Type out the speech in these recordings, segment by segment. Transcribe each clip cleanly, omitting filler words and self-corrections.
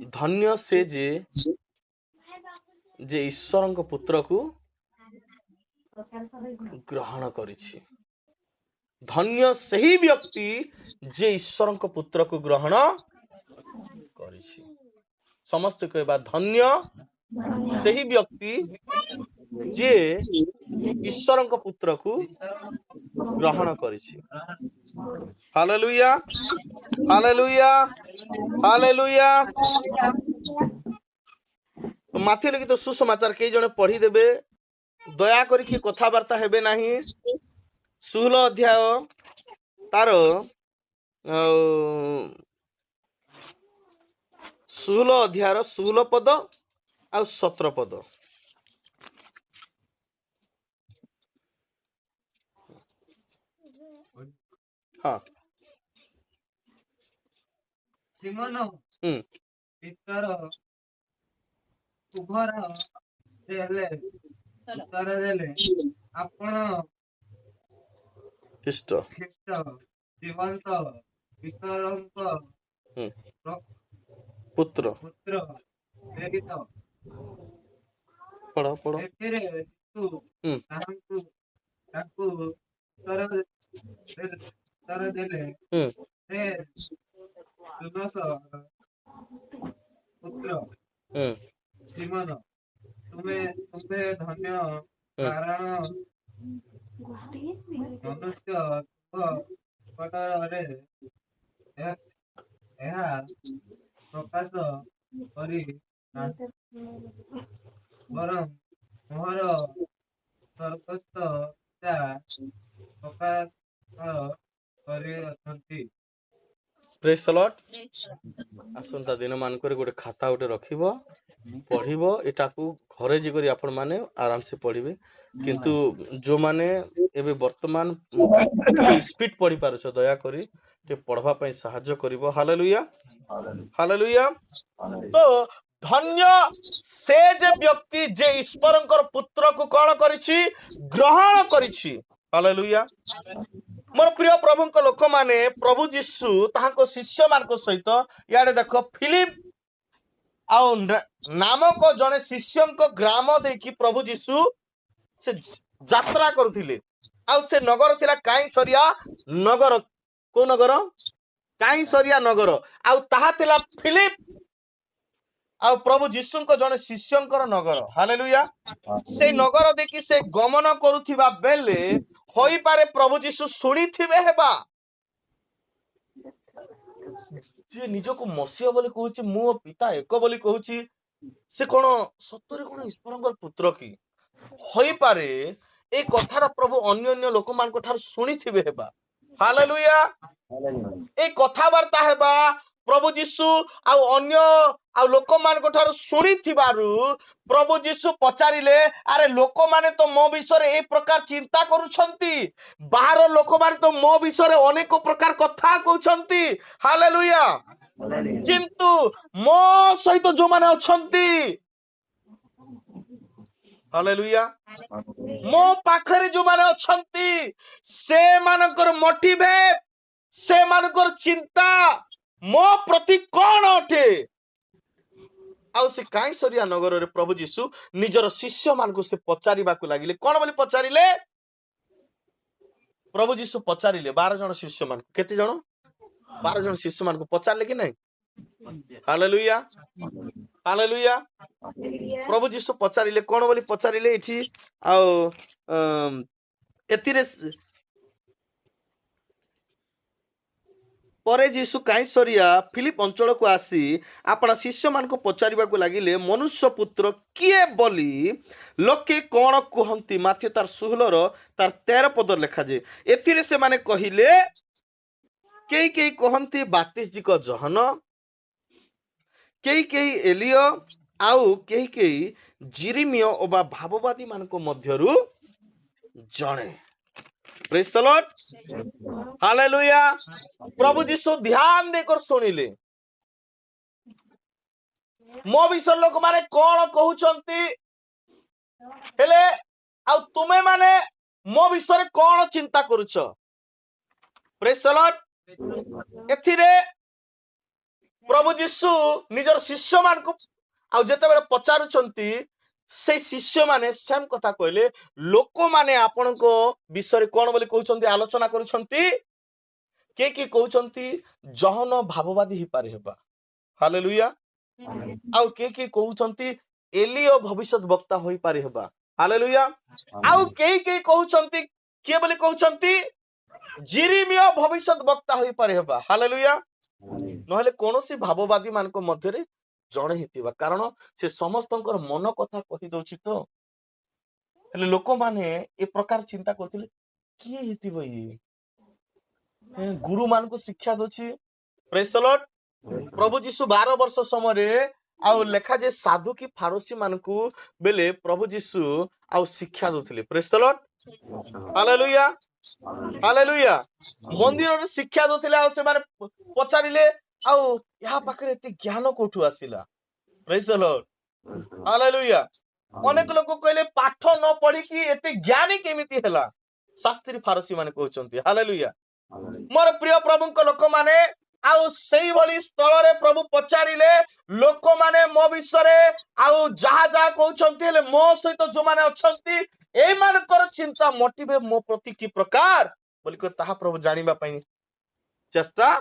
ଧନ୍ୟ ସେ ଯେ ଈଶ୍ୱରଙ୍କ ପୁତ୍ରକୁ ଗ୍ରହଣ କରିଛି। ଧନ୍ୟ ସେହି ବ୍ୟକ୍ତି ଯେ ଈଶ୍ୱରଙ୍କ ପୁତ୍ରକୁ ଗ୍ରହଣ କରିଛି। ସମସ୍ତେ କହିବା ଧନ୍ୟ ସେହି ବ୍ୟକ୍ତି ଯେ ଈଶ୍ୱରଙ୍କ ପୁତ୍ରକୁ ଗ୍ରହଣ କରିଛି। Hallelujah, hallelujah, hallelujah. ମାଥିଉ ଲିଖିତ ସୁସମାଚାର କେଇ ଜଣେ ପଢିଦେବେ, ଦୟା କରିକି କଥାବାର୍ତ୍ତା ହେବେ ନାହିଁ। 16 ଅଧ୍ୟାୟ ତାର 16 ଅଧ୍ୟାୟର 16 ପଦ ଆଉ 17 ପଦ। ହଁ, ସିମୋନ ପିତର ଉଭର ଉତ୍ତର ଦେଲେ, ଆପଣ ଖ୍ରୀଷ୍ଟ ଜୀବନ୍ତ ଈଶ୍ୱରଙ୍କ ପୁତ୍ର ପ୍ରେରିତ। ଏଥିରେ ତାଙ୍କୁ ଉତ୍ତର ଦେଲେ, ହେ ଜୋନାସ ପୁତ୍ର ସିମୋନ, ତୁମେ ଧନ୍ୟ, କାରଣ ମନୁଷ୍ୟ ନିକଟରେ ଏହା ପ୍ରକାଶ କରି ନାହିଁ, ବରଂ ମୋହର ସ୍ୱର୍ଗସ୍ଥ ପିତା ପ୍ରକାଶ କରିଅଛନ୍ତି। ପ୍ରେଜ୍ ଦ ଲର୍ଡ। ଆସନ୍ତା ଦିନ ମାନଙ୍କରେ ଗୋଟେ ଖାତା ଗୋଟେ ରଖିବ, ପଢିବ। ଏଟାକୁ ଘରେ ଯାଇକରି ଆପଣ ମାନେ ଆରାମସେ ପଢିବେ। କିନ୍ତୁ ଯୋଉମାନେ ଏବେ ବର୍ତ୍ତମାନ ସ୍ପିଡ ପଢି ପାରୁଛ, ଦୟାକରି ଟିକେ ପଢବା ପାଇଁ ସାହାଯ୍ୟ କରିବ। Hallelujah, hallelujah. ତ ଧନ୍ୟ ସେ ଯେ ବ୍ୟକ୍ତି ଯେ ଈଶ୍ୱରଙ୍କର ପୁତ୍ରକୁ କଣ କରିଛି? ଗ୍ରହଣ କରିଛି। ହାଲେଲୁୟା। ମୋର ପ୍ରିୟ ପ୍ରଭୁଙ୍କ ଲୋକମାନେ, ପ୍ରଭୁ ଯୀଶୁ ତାହାଙ୍କ ଶିଷ୍ୟ ମାନଙ୍କ ସହିତ ଇଆଡେ ଦେଖ, ଫିଲିପ ଆଉ ନାମକ ଜଣେ ଶିଷ୍ୟଙ୍କ ଗ୍ରାମ ଦେଇକି ପ୍ରଭୁ ଯୀଶୁ ସେ ଯାତ୍ରା କରୁଥିଲେ। ଆଉ ସେ ନଗର ଥିଲା କାଇଁସରିଆ ନଗର। କୋଉ ନଗର? କାଇଁସରିଆ ନଗର। ଆଉ ତାହା ଥିଲା ଫିଲିପ ଆଉ ପ୍ରଭୁ ଯୀଶୁଙ୍କ ଜଣେ ଶିଷ୍ୟଙ୍କର ନଗର। ହାଲେଲୁୟା। ସେଇ ନଗର ଦେଇକି ସେ ଗମନ କରୁଥିବା ବେଳେ ହୋଇପାରେ ପ୍ରଭୁ ଯୀଶୁ ଶୁଣିଥିବେ ହେବା, ଯିଏ ନିଜକୁ ମସିହ ବୋଲି କହୁଛି, ମୁଁ ପିତା ଏକ ବୋଲି କହୁଛି, ସେ କଣ ସତରେ କଣ ଈଶ୍ୱରଙ୍କର ପୁତ୍ର କି? ହୋଇପାରେ ଏଇ କଥାର ପ୍ରଭୁ ଅନ୍ୟ ଲୋକମାନଙ୍କ ଠାରୁ ଶୁଣିଥିବେ ହେବା। ହାଲେଲୁୟା। ଏଇ କଥାବାର୍ତ୍ତା ହେବା ପ୍ରଭୁ ଯୀଶୁ ଆଉ ଅନ୍ୟ ଲୋକମାନଙ୍କ ଠାରୁ ଶୁଣିଥିବାରୁ ପ୍ରଭୁ ଯୀଶୁ ପଚାରିଲେ, ଆରେ ଲୋକମାନେ ତ ମୋ ବିଷୟରେ ଏଇ ପ୍ରକାର ଚିନ୍ତା କରୁଛନ୍ତି, ବାହାର ଲୋକମାନେ ତ ମୋ ବିଷୟରେ ଅନେକ ପ୍ରକାର କଥା କହୁଛନ୍ତି। ହାଲେଲୁୟା। କିନ୍ତୁ ମୋ ସହିତ ଯୋଉମାନେ ଅଛନ୍ତି, ହାଲେଲୁୟା, ମୋ ପାଖରେ ଯୋଉମାନେ ଅଛନ୍ତି, ସେମାନଙ୍କର ମୋଟିଭେଟ, ସେମାନଙ୍କର ଚିନ୍ତା ମୋ ପ୍ରତି କଣ ଅଟେ? ଆଉ ସେ କାଇଁସରିଆ ନଗରରେ ପ୍ରଭୁ ଯୀଶୁ ନିଜର ଶିଷ୍ୟ ମାନଙ୍କୁ ସେ ପଚାରିବାକୁ ଲାଗିଲେ। କଣ ବୋଲି ପଚାରିଲେ? ପ୍ରଭୁ ଯୀଶୁ ପଚାରିଲେ 12 ଜଣ ଶିଷ୍ୟ ମାନଙ୍କୁ। କେତେ ଜଣ? 12 ଜଣ ଶିଷ୍ୟ ମାନଙ୍କୁ ପଚାରିଲେ କି ନାହିଁ? Hallelujah, hallelujah. ପ୍ରଭୁ ଯୀଶୁ ପଚାରିଲେ, କଣ ବୋଲି ପଚାରିଲେ ଏଠି? ଆଉ ଏଥିରେ ପରେ ଯୀଶୁ କାଇଁସରିଆ ଫିଲିପ ଅଞ୍ଚଳକୁ ଆସି ଆପଣା ଶିଷ୍ୟମାନଙ୍କୁ ପଚାରିବାକୁ ଲାଗିଲେ, ମନୁଷ୍ୟ ପୁତ୍ର କିଏ ବୋଲି ଲୋକେ କଣ କୁହନ୍ତି? ମାଥିଉ ତାର 16 ତାର 13 ପଦ ଲେଖାଯାଏ। ଏଥିରେ ସେମାନେ କହିଲେ, କେହି କହନ୍ତି ବାପ୍ତିସ୍ମକ ଯୋହନ, କେହି ଏଲିୟ, ଆଉ କେହି ଜିରିମିୟ ଅବା ଭାବବାଦୀ ମାନଙ୍କ ମଧ୍ୟରୁ ଜଣେ। ପ୍ରେଜ୍ ଦ ଲର୍ଡ, ହାଲେଲୁୟା। ପ୍ରଭୁ ଯୀଶୁ ଧ୍ୟାନ ଦେଇକର ଶୁଣିଲେ, ମୋ ବିଷୟରେ ଲୋକମାନେ କଣ କହୁଛନ୍ତି, ହେଲେ ଆଉ ତୁମେ ମାନେ ମୋ ବିଷୟରେ କଣ ଚିନ୍ତା କରୁଛ? ପ୍ରେଜ୍ ଦ ଲର୍ଡ। ଏଥିରେ प्रभु जीशु निजर शिष्य मान को आउ जेतेबेले पचारुचंती से शिष्य माने सेम कथा कहले लोक माने आपण को विषय कोन बोली कहउचंती आलोचना करूचंती के कहउचंती जहन भाववादी ही पारे हेबा हालेलुया आउ के कहउचंती एलियो भविष्यत वक्ता होई पारे हेबा हालेलुया आउ के कहउचंती के बोली कहउचंती जिरिमियो भविष्यत वक्ता होई पारे हेबा हालेलुया नहले कोनोसी भाववादी मान को मध्य रे जणे हितिबा कारण से समस्तंकर मन कथा कहि दउछि तो हेले लोक माने ए प्रकार चिंता करथिले किए हितिबो गुरु मान को शिक्षा दोछि प्रेज द लॉर्ड प्रभु जीशु 12 वर्ष समय रे आउ लेखा जे साधु की फारोसी मान को बेले प्रभु जीशु आउ शिक्षा दोथिले praise the Lord hallelujah hallelujah मंदिर रे शिक्षा दोथिले आउ से माने पचारिले आउ या पाखरे एते ज्ञान कोठु आसिला प्रेज द लॉर्ड हालेलुया अनेक लोक कहले पाठ न पढ़ी कि एते ज्ञानी केमिति हला शास्त्री फारसी माने कहउचंती हालेलुया मोर प्रिय प्रभु को लोक माने आउ सेही भली स्थल रे प्रभु पचारिले लोक माने मो विषय रे आउ जहा जहा कहउचंती हेले मो सहित जो माने अछंती ए मानकर चिंता मोटिवे मो प्रति की प्रकार बोली को ताहा प्रभु जानिबा पई चेष्टा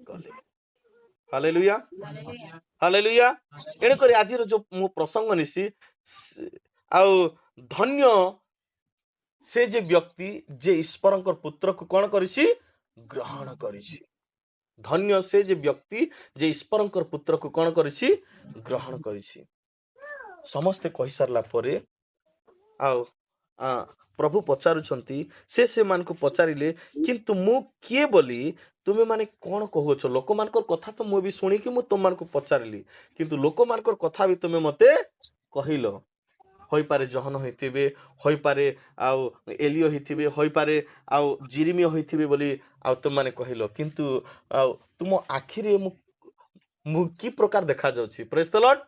कले हालेलुया हालेलुया एने करी आज जो मो प्रसंग निसी आउ धन्य से जे व्यक्ति जे ईश्वरंकर पुत्र को कोन करिछि ग्रहण करिछि धन्य से जे व्यक्ति जे ईश्वरंकर पुत्र को कोन करिछि ग्रहण करिछि समस्त कहि सारला परे आउ प्रभु पचारुछंती से मान को पचारिले किंतु मु किए बोली तुमे माने कोन कहउछ लोक मानकर कथा तो मु भी सुनी कि मु तुम मान को पचारिली किंतु लोक मानकर कथा भी तुमे मते कहिलो होई पारे जहन होइतिबे होई पारे आउ एलियो होइतिबे होई पारे आउ जिरिमियो होइतिबे बोली आउ तुम माने कहिलो किंतु आउ तुम आखिर मु की प्रकार देखा जाउछि प्रेज द लॉर्ड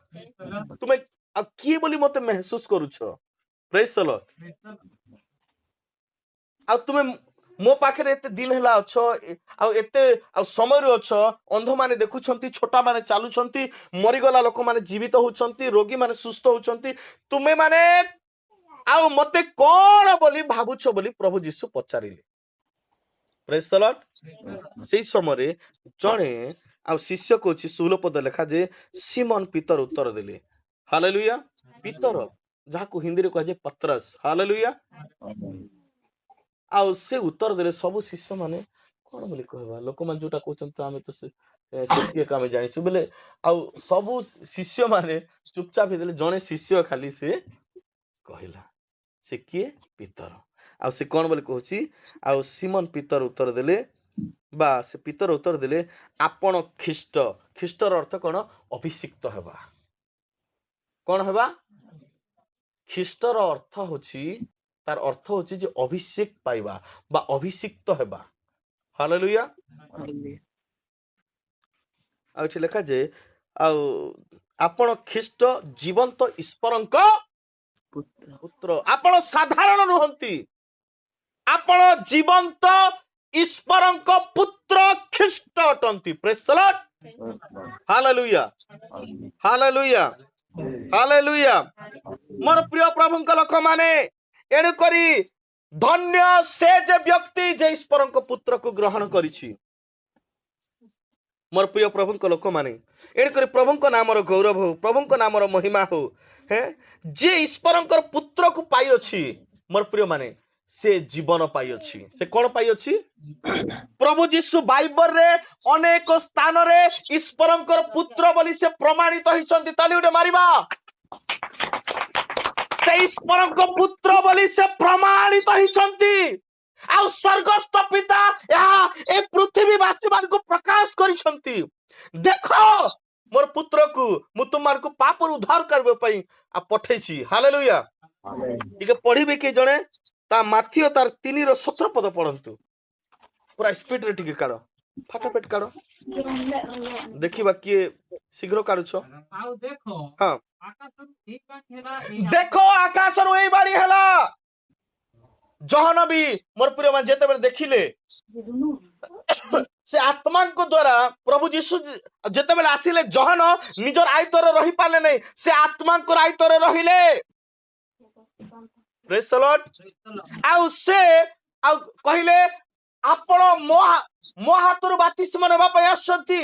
तुमे आ की बोली मते महसूस करूछ प्रेज द लॉर्ड आ तुमे मो पाखरे एते दिन हला अछ आ एते आ समय रो अछ अंध माने देखुछंती छोटा माने चालुछंती मरिगला लोक माने जीवित होउछंती रोगी माने सुस्थ होउछंती तुमे माने आ मते कोन बोली भाबुछ बोली प्रभु जीशु पचारिले प्रेज द लॉर्ड सेही समय रे जणे आ शिष्य कोछि 16 पद लेखा जे सिमोन पीतर उत्तर देले हालेलुया पीतर जाको हिंदी रे कहे पत्रस हालेलुया आउ से उत्तर देले सब शिष्य माने कोन बोली कहबा लोक मान जोटा कहउछन त हमें तो से काम जानिछु बेले आउ सब शिष्य माने चुपचाप देले जणे शिष्य खाली से कहिला से किए पीतर आउ से कोन बोली कहउची आउ सिमोन पीतर उत्तर देले बा से पीतर उत्तर देले आपण ख्रीष्ट ख्रीष्टर अर्थ कोन अभिषिक्त हेबा कोन हेबा ख्रीष्टर अर्थ होची तार अर्थ होची जे अभिषेक पाइबा बा अभिषिक्त हेबा हालेलुया आ छि लेखा जे आ आपण ख्रीष्ट जीवंत ईश्वरंक पुत्र आपण साधारण नहंती आपण जीवंत ईश्वरंक पुत्र ख्रीष्ट अटंती praise the Lord hallelujah hallelujah hallelujah मोर प्रिय प्रभुंक लोक माने एणु करी धन्य से जे व्यक्ति जे ईश्वरंक पुत्र को ग्रहण करिछि मोर प्रिय प्रभुंक लोक माने एणु करी प्रभुंक नामर गौरव हो प्रभुंक नामर महिमा हो हे जे ईश्वरंकर पुत्र को पाई अछि मोर प्रिय माने से जीवन पाई अछि से कोन पाई अछि प्रभु जीशु बाइबल रे अनेक स्थान रे ईश्वरंकर पुत्र बोली से प्रमाणित होइछन्ति ताली उडे मारिबा से ईश्वरंक पुत्र बोली से प्रमाणित होइछन्ति आ स्वर्गस्थ पिता या ए पृथ्वीवासी मान को प्रकाश करिछन्ति देखो मोर पुत्र को मु तुम मान को पाप उद्धार करबे पई आ पठैछि हालेलुया ठीक पढिबे के जणे ता माथियो तार 3 रो 17 पद पढंतु पूरा स्पीड रे ठीक काढो फटाफट काढो देखिबा किए शीघ्र काढुछो आउ देखो हां आकाशरु एक बात हेला देखो आकाशरु एई बाड़ी हेला जहन भी मोर प्रिय मान जेते बेले देखिले से आत्मा को द्वारा प्रभु जीशु जिते बेले आसिले जहन निजर आयतरे रही पाले नहीं से आत्मा को आयतरे रहिले praise the Lord Praise the Lord. आउ से आउ कहिले आपण मो हातरु बातिस्म नेबा पय आछंती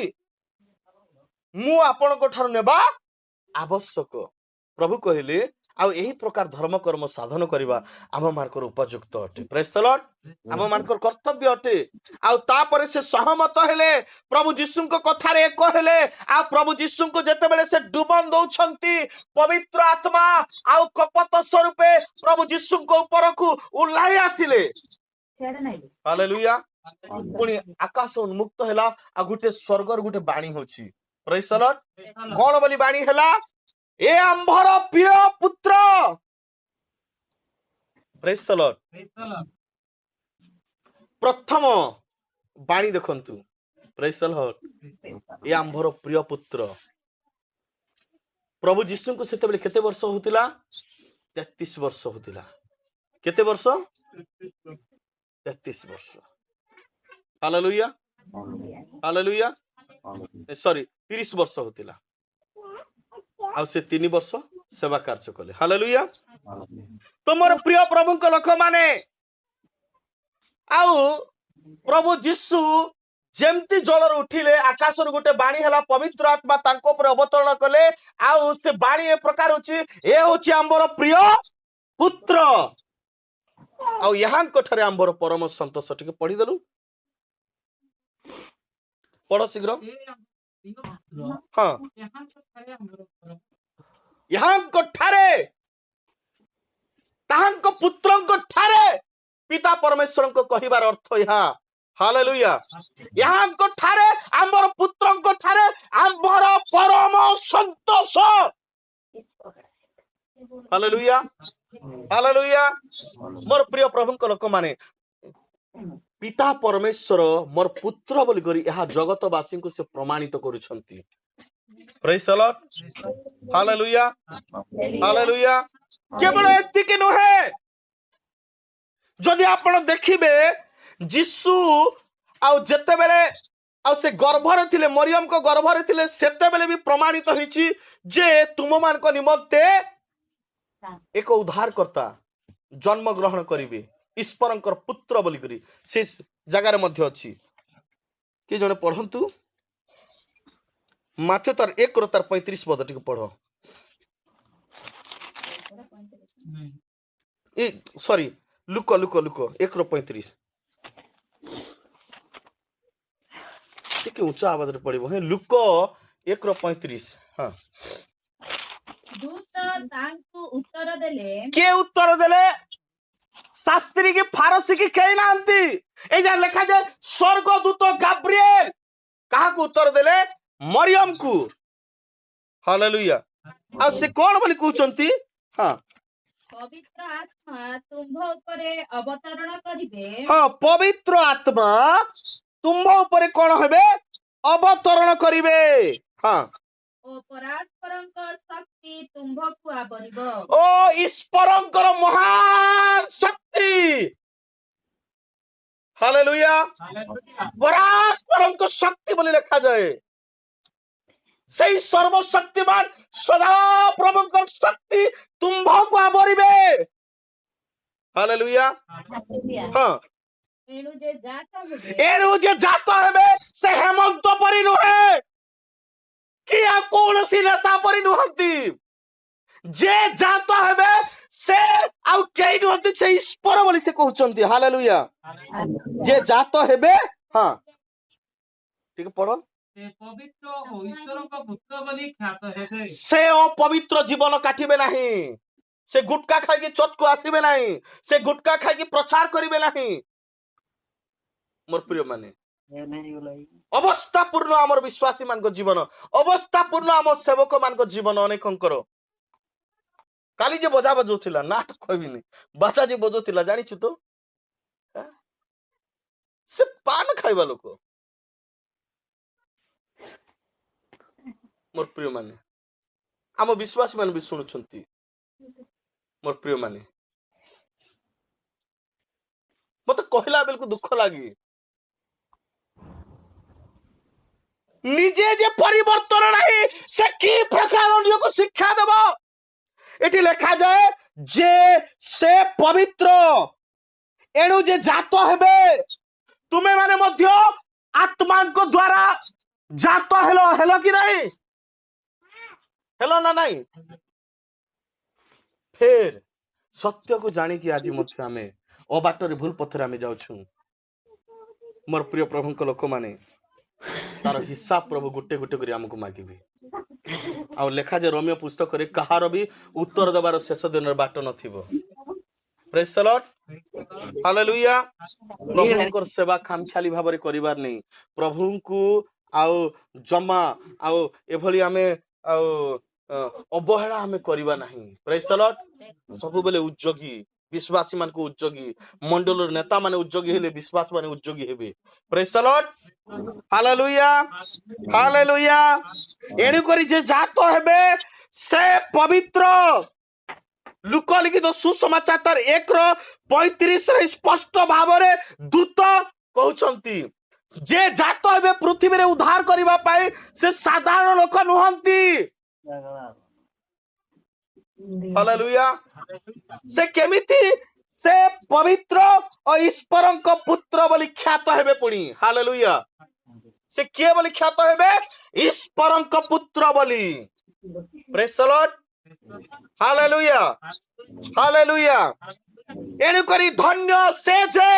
मु आपण को ठार नेबा आवश्यक प्रभु कहिले आउ एही प्रकार धर्म कर्म साधन करिबा आम मानकर उपयुक्त अटे प्रेज द लॉर्ड आम मानकर कर्तव्य अटे आउ तापरे से सहमत हेले प्रभु जीशु को कथा रे एक हेले आ प्रभु जीशु को जेते बेले से डुबन दउछंती पवित्र आत्मा आउ कपट स्वरूपे प्रभु जीशु को ऊपर को उल्लाई आसिले हालेलुया पुणी आकाश उन्मुक्त हैला आ गुटे स्वर्गर गुटे बाणी होची praise the Lord Praise the Lord. कोन बोली बाणी हैला ए आंभर प्रिय पुत्र praise the Lord Praise the Lord. प्रथम बाणी देखंतु प्रेज द लॉर्ड ए आंभर प्रिय पुत्र प्रभु जीशु को सेते बेले केते वर्ष होतिला 33 वर्ष होतिला केते वर्ष 33 वर्ष हालेलुया हालेलुया सॉरी 30 वर्ष होतिला आ से 3 वर्ष सेवा कार्य कले हालेलुया तुमर प्रिय प्रभु को लोक माने आउ प्रभु जीशु जेमती जलर उठिले आकाश गोटे बाणी हला पवित्र आत्मा तांको पर अवतरण कले आउ से बाणी ए प्रकार होची ए होची आंबर प्रिय पुत्र आउ यहाँ कठरे आंबर परम संतोष टिके पढ़ी देलु पढ़ शीघ्र ए प्रिय पुत्र, हाँ यहाँ तो ଥରେ ଆମର ପରମ यहाँ कठारे ताहांको पुत्रंको ठारे पिता परमेश्वर को कहिबार अर्थ यहाँ हालेलुया यहाँ को ठारे आंबर पुत्रंको ठारे आंबर परम संतोष हालेलुया हालेलुया मोर प्रिय प्रभु को लोक माने पिता परमेश्वर मोर पुत्र बोली करी यहाँ जगतवासी को से प्रमाणित करूछंती praise the Lord hallelujah hallelujah केवल एतिके नुहे जदि आपण देखिबे जीशु आउ जेते बेले आउ से गर्भरे थिले मरियम को गर्भरे थिले सेते बेले भी प्रमाणित होईची जे तुम मान को निमंते एक उद्धारकर्ता जन्म ग्रहण करिवे ईश्वरंकर पुत्र बोली करी से जगार मध्य अछि कि जने पढंतु माथ्यू तार 1 रो तार 35 पद टिक पढो ए सॉरी लुको 1 रो 35 ଟିକେ ଉଚ୍ଚ ଆବାଜରେ ପଡିବ ହେ ଲୁକ 1 ର 35 ହଁ ଦୂତ ତାଙ୍କୁ ଉତ୍ତର ଦେଲେ କିଏ ଉତ୍ତର ଦେଲେ ଶାସ୍ତ୍ରୀ କି ଫାରସୀ କି କେହି ନାହାନ୍ତି ଏଇ ଯା ଲେଖା ଯେ ସ୍ୱର୍ଗଦୂତ ଗାବ୍ରିଏଲ କାହାକୁ ଉତ୍ତର ଦେଲେ ମରିୟମ କୁ ହାଲେଲୁୟା ଆଉ ସେ କଣ ବୋଲି କହୁଛନ୍ତି ହଁ ପବିତ୍ର ଆତ୍ମା ତୁମ୍ଭ ଉପରେ ଅବତରଣ କରିବେ ହଁ ପବିତ୍ର ଆତ୍ମା ତୁମ୍ଭ ଉପରେ କଣ ହେବେ ଅବତରଣ କରିବେ ହଁ ଓ ପରାତ୍ପରଙ୍କ ଶକ୍ତି ତୁମ୍ଭକୁ ଆବରିବ ଓ ଈଶ୍ୱରଙ୍କର ମହାନ ଶକ୍ତି ହାଲେଲୁୟା Hallelujah. ପରାତ୍ପରଙ୍କ ଶକ୍ତି ବୋଲି ଲେଖାଯାଏ ସେଇ ସର୍ବଶକ୍ତିମାନ ସଦା ପ୍ରଭୁଙ୍କର ଶକ୍ତି ତୁମ୍ଭକୁ ଆବରିବେ ହାଲେଲୁୟା ହଁ ଏଣୁ ଯେ ଜାତ ହେବେ ଏଣୁ ଯେ ଜାତ ହେବେ ସେ ହେମନ୍ତ ପରି ନୁହେଁ କି ଆଉ କୌଣସି ନେତା ପରି ନୁହନ୍ତି ଯେ ଜାତ ହେବେ ସେ ଆଉ କେହି ନୁହନ୍ତି ସେ ଈଶ୍ୱର ବୋଲି ସେ କହୁଛନ୍ତି ହାଲେଲୁୟା ଯେ ଜାତ ହେବେ ହଁ ଟିକେ ପଢ ସେ ପବିତ୍ର ଓ ଈଶ୍ୱରଙ୍କ ପୁତ୍ର ବୋଲି ଖ୍ୟାତ ହେବେ ସେ ଅପବିତ୍ର ଜୀବନ କାଟିବେ ନାହିଁ ସେ ଗୁଟକା ଖାଇକି ଚର୍ଚ୍ଚକୁ ଆସିବେ ନାହିଁ ସେ ଗୁଟକା ଖାଇକି ପ୍ରଚାର କରିବେ ନାହିଁ ମୋର ପ୍ରିୟ ମାନେ ଅବସ୍ଥାପୂର୍ଣ୍ଣ ଆମର ବିଶ୍ୱାସୀ ମାନଙ୍କ ଜୀବନ ଅବସ୍ଥାପୂର୍ଣ୍ଣ ଆମ ସେବକ ମାନଙ୍କ ଜୀବନ ଅନେକଙ୍କର କାଲି ଯେ ବଜା ବଜଉଥିଲା ନା ତ କହିବିନି ବାଜା ଯେ ବଜଉଥିଲା ଜାଣିଛୁ ତ ସେ ପାନ ଖାଇବା ଲୋକ ମୋର ପ୍ରିୟ ମାନେ ଆମ ବିଶ୍ୱାସୀ ମାନେ ବି ଶୁଣୁଛନ୍ତି ମୋର ପ୍ରିୟ ମାନେ ମତେ କହିଲା ବେଳକୁ ଦୁଃଖ ଲାଗେ ନିଜେ ଯେ ପରିବର୍ତ୍ତନ ନାହିଁ ସେ କି ପ୍ରକାର ଅନ୍ୟକୁ ଶିକ୍ଷା ଦେବ? ଏଠି ଲେଖାଯାଏ ଯେ ସେ ପବିତ୍ର, ଏଣୁ ଯେ ଜାତ ହେବେ ତୁମେ ମାନେ ମଧ୍ୟ ଆତ୍ମାଙ୍କ ଦ୍ୱାରା ଜାତ ହେଲ କି ନାହିଁ? ହେଲ ନା ନାହିଁ? ଫେର ସତ୍ୟକୁ ଜାଣିକି ଆଜି ମଧ୍ୟ ଆମେ ଅବାଟରେ ଭୁଲ ପଥରେ ଆମେ ଯାଉଛୁ। ମୋର ପ୍ରିୟ ପ୍ରଭୁଙ୍କ ଲୋକମାନେ, ତାର ହିସାବ ପ୍ରଭୁ ଗୋଟେ ଗୋଟେ କରି ଆମକୁ ମାଗିବେ। ଆଉ ଲେଖାଯାଏ ରୋମିଓ ପୁସ୍ତକରେ କାହାର ବି ଉତ୍ତର ଦେବାର ଶେଷ ଦିନରେ ବାଟ ନଥିବ। ପ୍ରେଜ୍ ଦ ଲର୍ଡ, ହାଲେଲୁୟା। ପ୍ରଭୁଙ୍କର ସେବା ଖାମଖିଆଲି ଭାବରେ କରିବାର ନାହିଁ। ପ୍ରଭୁଙ୍କୁ ଆଉ ଜମା ଆଉ ଏଭଳି ଆମେ ଆଉ ଅବହେଳା ଆମେ କରିବା ନାହିଁ। ପ୍ରେଜ୍ ଦ ଲର୍ଡ। ସବୁବେଳେ ଉଦ୍ଯୋଗୀ, ବିଶ୍ୱାସୀ ମାନଙ୍କୁ ଉଦ୍ଯୋଗୀ, ମଣ୍ଡଳର ନେତା ମାନେ ଉଦ୍ଯୋଗୀ ହେଲେ ବିଶ୍ୱାସ ମାନେ ଉଦ୍ଯୋଗୀ ହେବେ। ପ୍ରେଜ୍ ଦ ଲର୍ଡ, ହାଲେଲୁୟା, ହାଲେଲୁୟା। ଏଣୁକରି ଯେ ଜାତ ହେବେ ସେ ପବିତ୍ର। ଲୁକ ଲିଖିତ ସୁସମାଚାର ତାର 1:35 ସ୍ପଷ୍ଟ ଭାବରେ ଦୂତ କହୁଛନ୍ତି ଯେ ଜାତ ହେବେ ପୃଥିବୀରେ ଉଦ୍ଧାର କରିବା ପାଇଁ ସେ ସାଧାରଣ ଲୋକ ନୁହନ୍ତି। ହାଲେଲୁୟା। ସେ କେମିତି? ସେ ପବିତ୍ର ଓ ଈଶ୍ୱରଙ୍କ ପୁତ୍ର ବୋଲି ଖ୍ୟାତ ହେବେ। ପୁଣି ହାଲେଲୁୟା। ସେ କିଏ ବୋଲି ଖ୍ୟାତ ହେବେ? ଈଶ୍ୱରଙ୍କ ପୁତ୍ର ବୋଲି। ପ୍ରେଜ୍ ଦ ଲର୍ଡ, ହାଲେଲୁୟା, ହାଲେଲୁୟା। ଏଣୁକରି ଧନ୍ୟ ସେ ଯେ,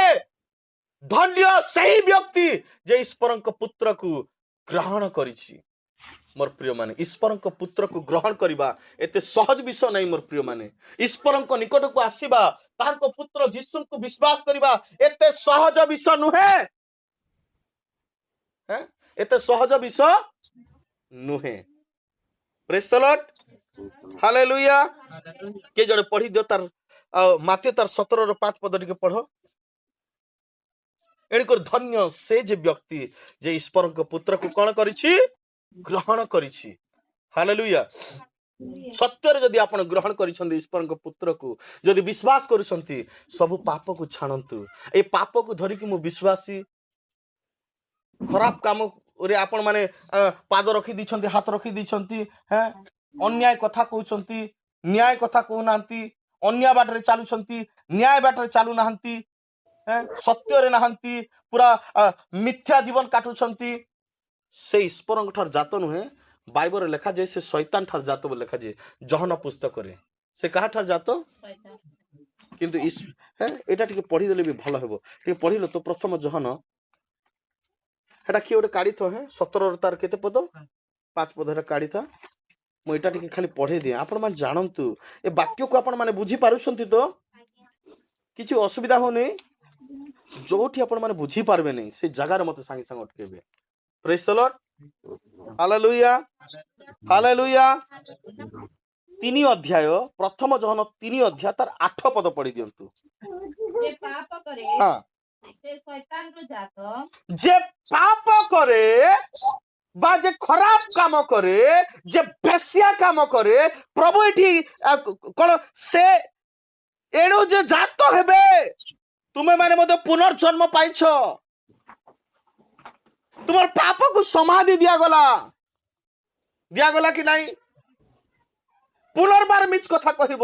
ଧନ୍ୟ ସେହି ବ୍ୟକ୍ତି ଯେ ଈଶ୍ୱରଙ୍କ ପୁତ୍ରକୁ ଗ୍ରହଣ କରିଛି। ମୋର ପ୍ରିୟ ମାନେ, ଈଶ୍ୱରଙ୍କ ପୁତ୍ରକୁ ଗ୍ରହଣ କରିବା ଏତେ ସହଜ ବିଷୟ ନାହିଁ। ମୋର ପ୍ରିୟ ମାନେ, ଈଶ୍ୱରଙ୍କ ନିକଟକୁ ଆସିବା, ତାଙ୍କ ପୁତ୍ର ଯୀଶୁଙ୍କୁ ବିଶ୍ୱାସ କରିବା ଏତେ ସହଜ ବିଷୟ ନୁହେଁ। ଏତେ ସହଜ ବିଷୟ ନୁହେଁ। ପ୍ରେଜ୍ ଦ ଲର୍ଡ, ହାଲେଲୁୟା। କିଏ ଜଣେ ପଢି ଦିଅ ତାର ମାତେ ତାର 17:5 ପଦ ଟିକେ ପଢ। ଏଣୁକରି ଧନ୍ୟ ସେ ଯେ ବ୍ୟକ୍ତି ଯେ ଈଶ୍ୱରଙ୍କ ପୁତ୍ରକୁ କଣ କରିଛି? ଗ୍ରହଣ କରିଛି। ହାଲେଲୁୟା। ସତ୍ୟରେ ଯଦି ଆପଣ ଗ୍ରହଣ କରିଛନ୍ତି ଈଶ୍ୱରଙ୍କ ପୁତ୍ରକୁ, ଯଦି ବିଶ୍ୱାସ କରୁଛନ୍ତି, ସବୁ ପାପକୁ ଛାଣନ୍ତୁ। ଏଇ ପାପକୁ ଧରିକି ମୁଁ ବିଶ୍ୱାସୀ, ଖରାପ କାମରେ ଆପଣ ମାନେ ପାଦ ରଖି ଦେଇଛନ୍ତି, ହାତ ରଖି ଦେଇଛନ୍ତି, ଅନ୍ୟାୟ କଥା କହୁଛନ୍ତି, ନ୍ୟାୟ କଥା କହୁନାହାନ୍ତି, ଅନ୍ୟାୟ ବାଟରେ ଚାଲୁଛନ୍ତି, ନ୍ୟାୟ ବାଟରେ ଚାଲୁନାହାନ୍ତି, ସତ୍ୟରେ ନାହାନ୍ତି, ପୁରା ମିଥ୍ୟା ଜୀବନ କାଟୁଛନ୍ତି, ସେ ଈଶ୍ୱରଙ୍କ ଠାରୁ ଜାତ ନୁହେଁ। ବାଇବଲରେ ଲେଖାଯାଏ ସେ ଶୈତାନ ଠାରୁ ଜାତ ବୋଲି ଲେଖାଯାଏ ଜହନ ପୁସ୍ତକରେ। ସେ କାହା ଠାରୁ ଜାତ? କିନ୍ତୁ ଏଇଟା ଟିକେ ପଢିଦେଲେ ବି ଭଲ ହେବ। ଟିକେ ପଢିଲ ତ ପ୍ରଥମ ଜହନ, ହେଟା କିଏ ଗୋଟେ କାଢିଥ 17 ତାର କେତେ ପଦ? 5 ପଦ ହେଟା କାଢିଥା। ମୁଁ ଏଇଟା ଟିକେ ଖାଲି ପଢେଇ ଦିଏ, ଆପଣ ମାନେ ଜାଣନ୍ତୁ। ଏ ବାକ୍ୟକୁ ଆପଣ ମାନେ ବୁଝି ପାରୁଛନ୍ତି ତ? କିଛି ଅସୁବିଧା ହଉନି? ଯୋଉଠି ଆପଣ ମାନେ ବୁଝି ପାରିବେ ନାହିଁ ସେ ଜାଗାରେ ମତେ ସାଙ୍ଗେ ସାଙ୍ଗେ ଅଟକେଇବେ। ପ୍ରେଜ୍ ଦ ଲର୍ଡ, ହାଲେଲୁୟା, ହାଲେଲୁୟା। 3 ଅଧ୍ୟାୟ, ପ୍ରଥମ ଜହନ 3 ଅଧ୍ୟାୟ ତାର 8 ପଦ ପଢି ଦିଅନ୍ତୁ। ଯେ ପାପ କରେ ସେ ଶୈତାନର ଜାତ, ଯେ ପାପ କରେ ବା ଯେ ଖରାପ କାମ କରେ, ଯେ ବେଶ୍ୟା କାମ କରେ, ପ୍ରଭୁ ଏଠି କଣ ସେ ଏଣୁ ଯେ ଜାତ ହେବେ, ତୁମେ ମାନେ ମଧ୍ୟ ପୁନର୍ଜନ୍ମ ପାଇଛ। ତୁମର ପାପକୁ ସମାଧି ଦିଆଗଲା କି ନାହିଁ? ପୁନର୍ବାର ମିଛ କଥା କହିବ,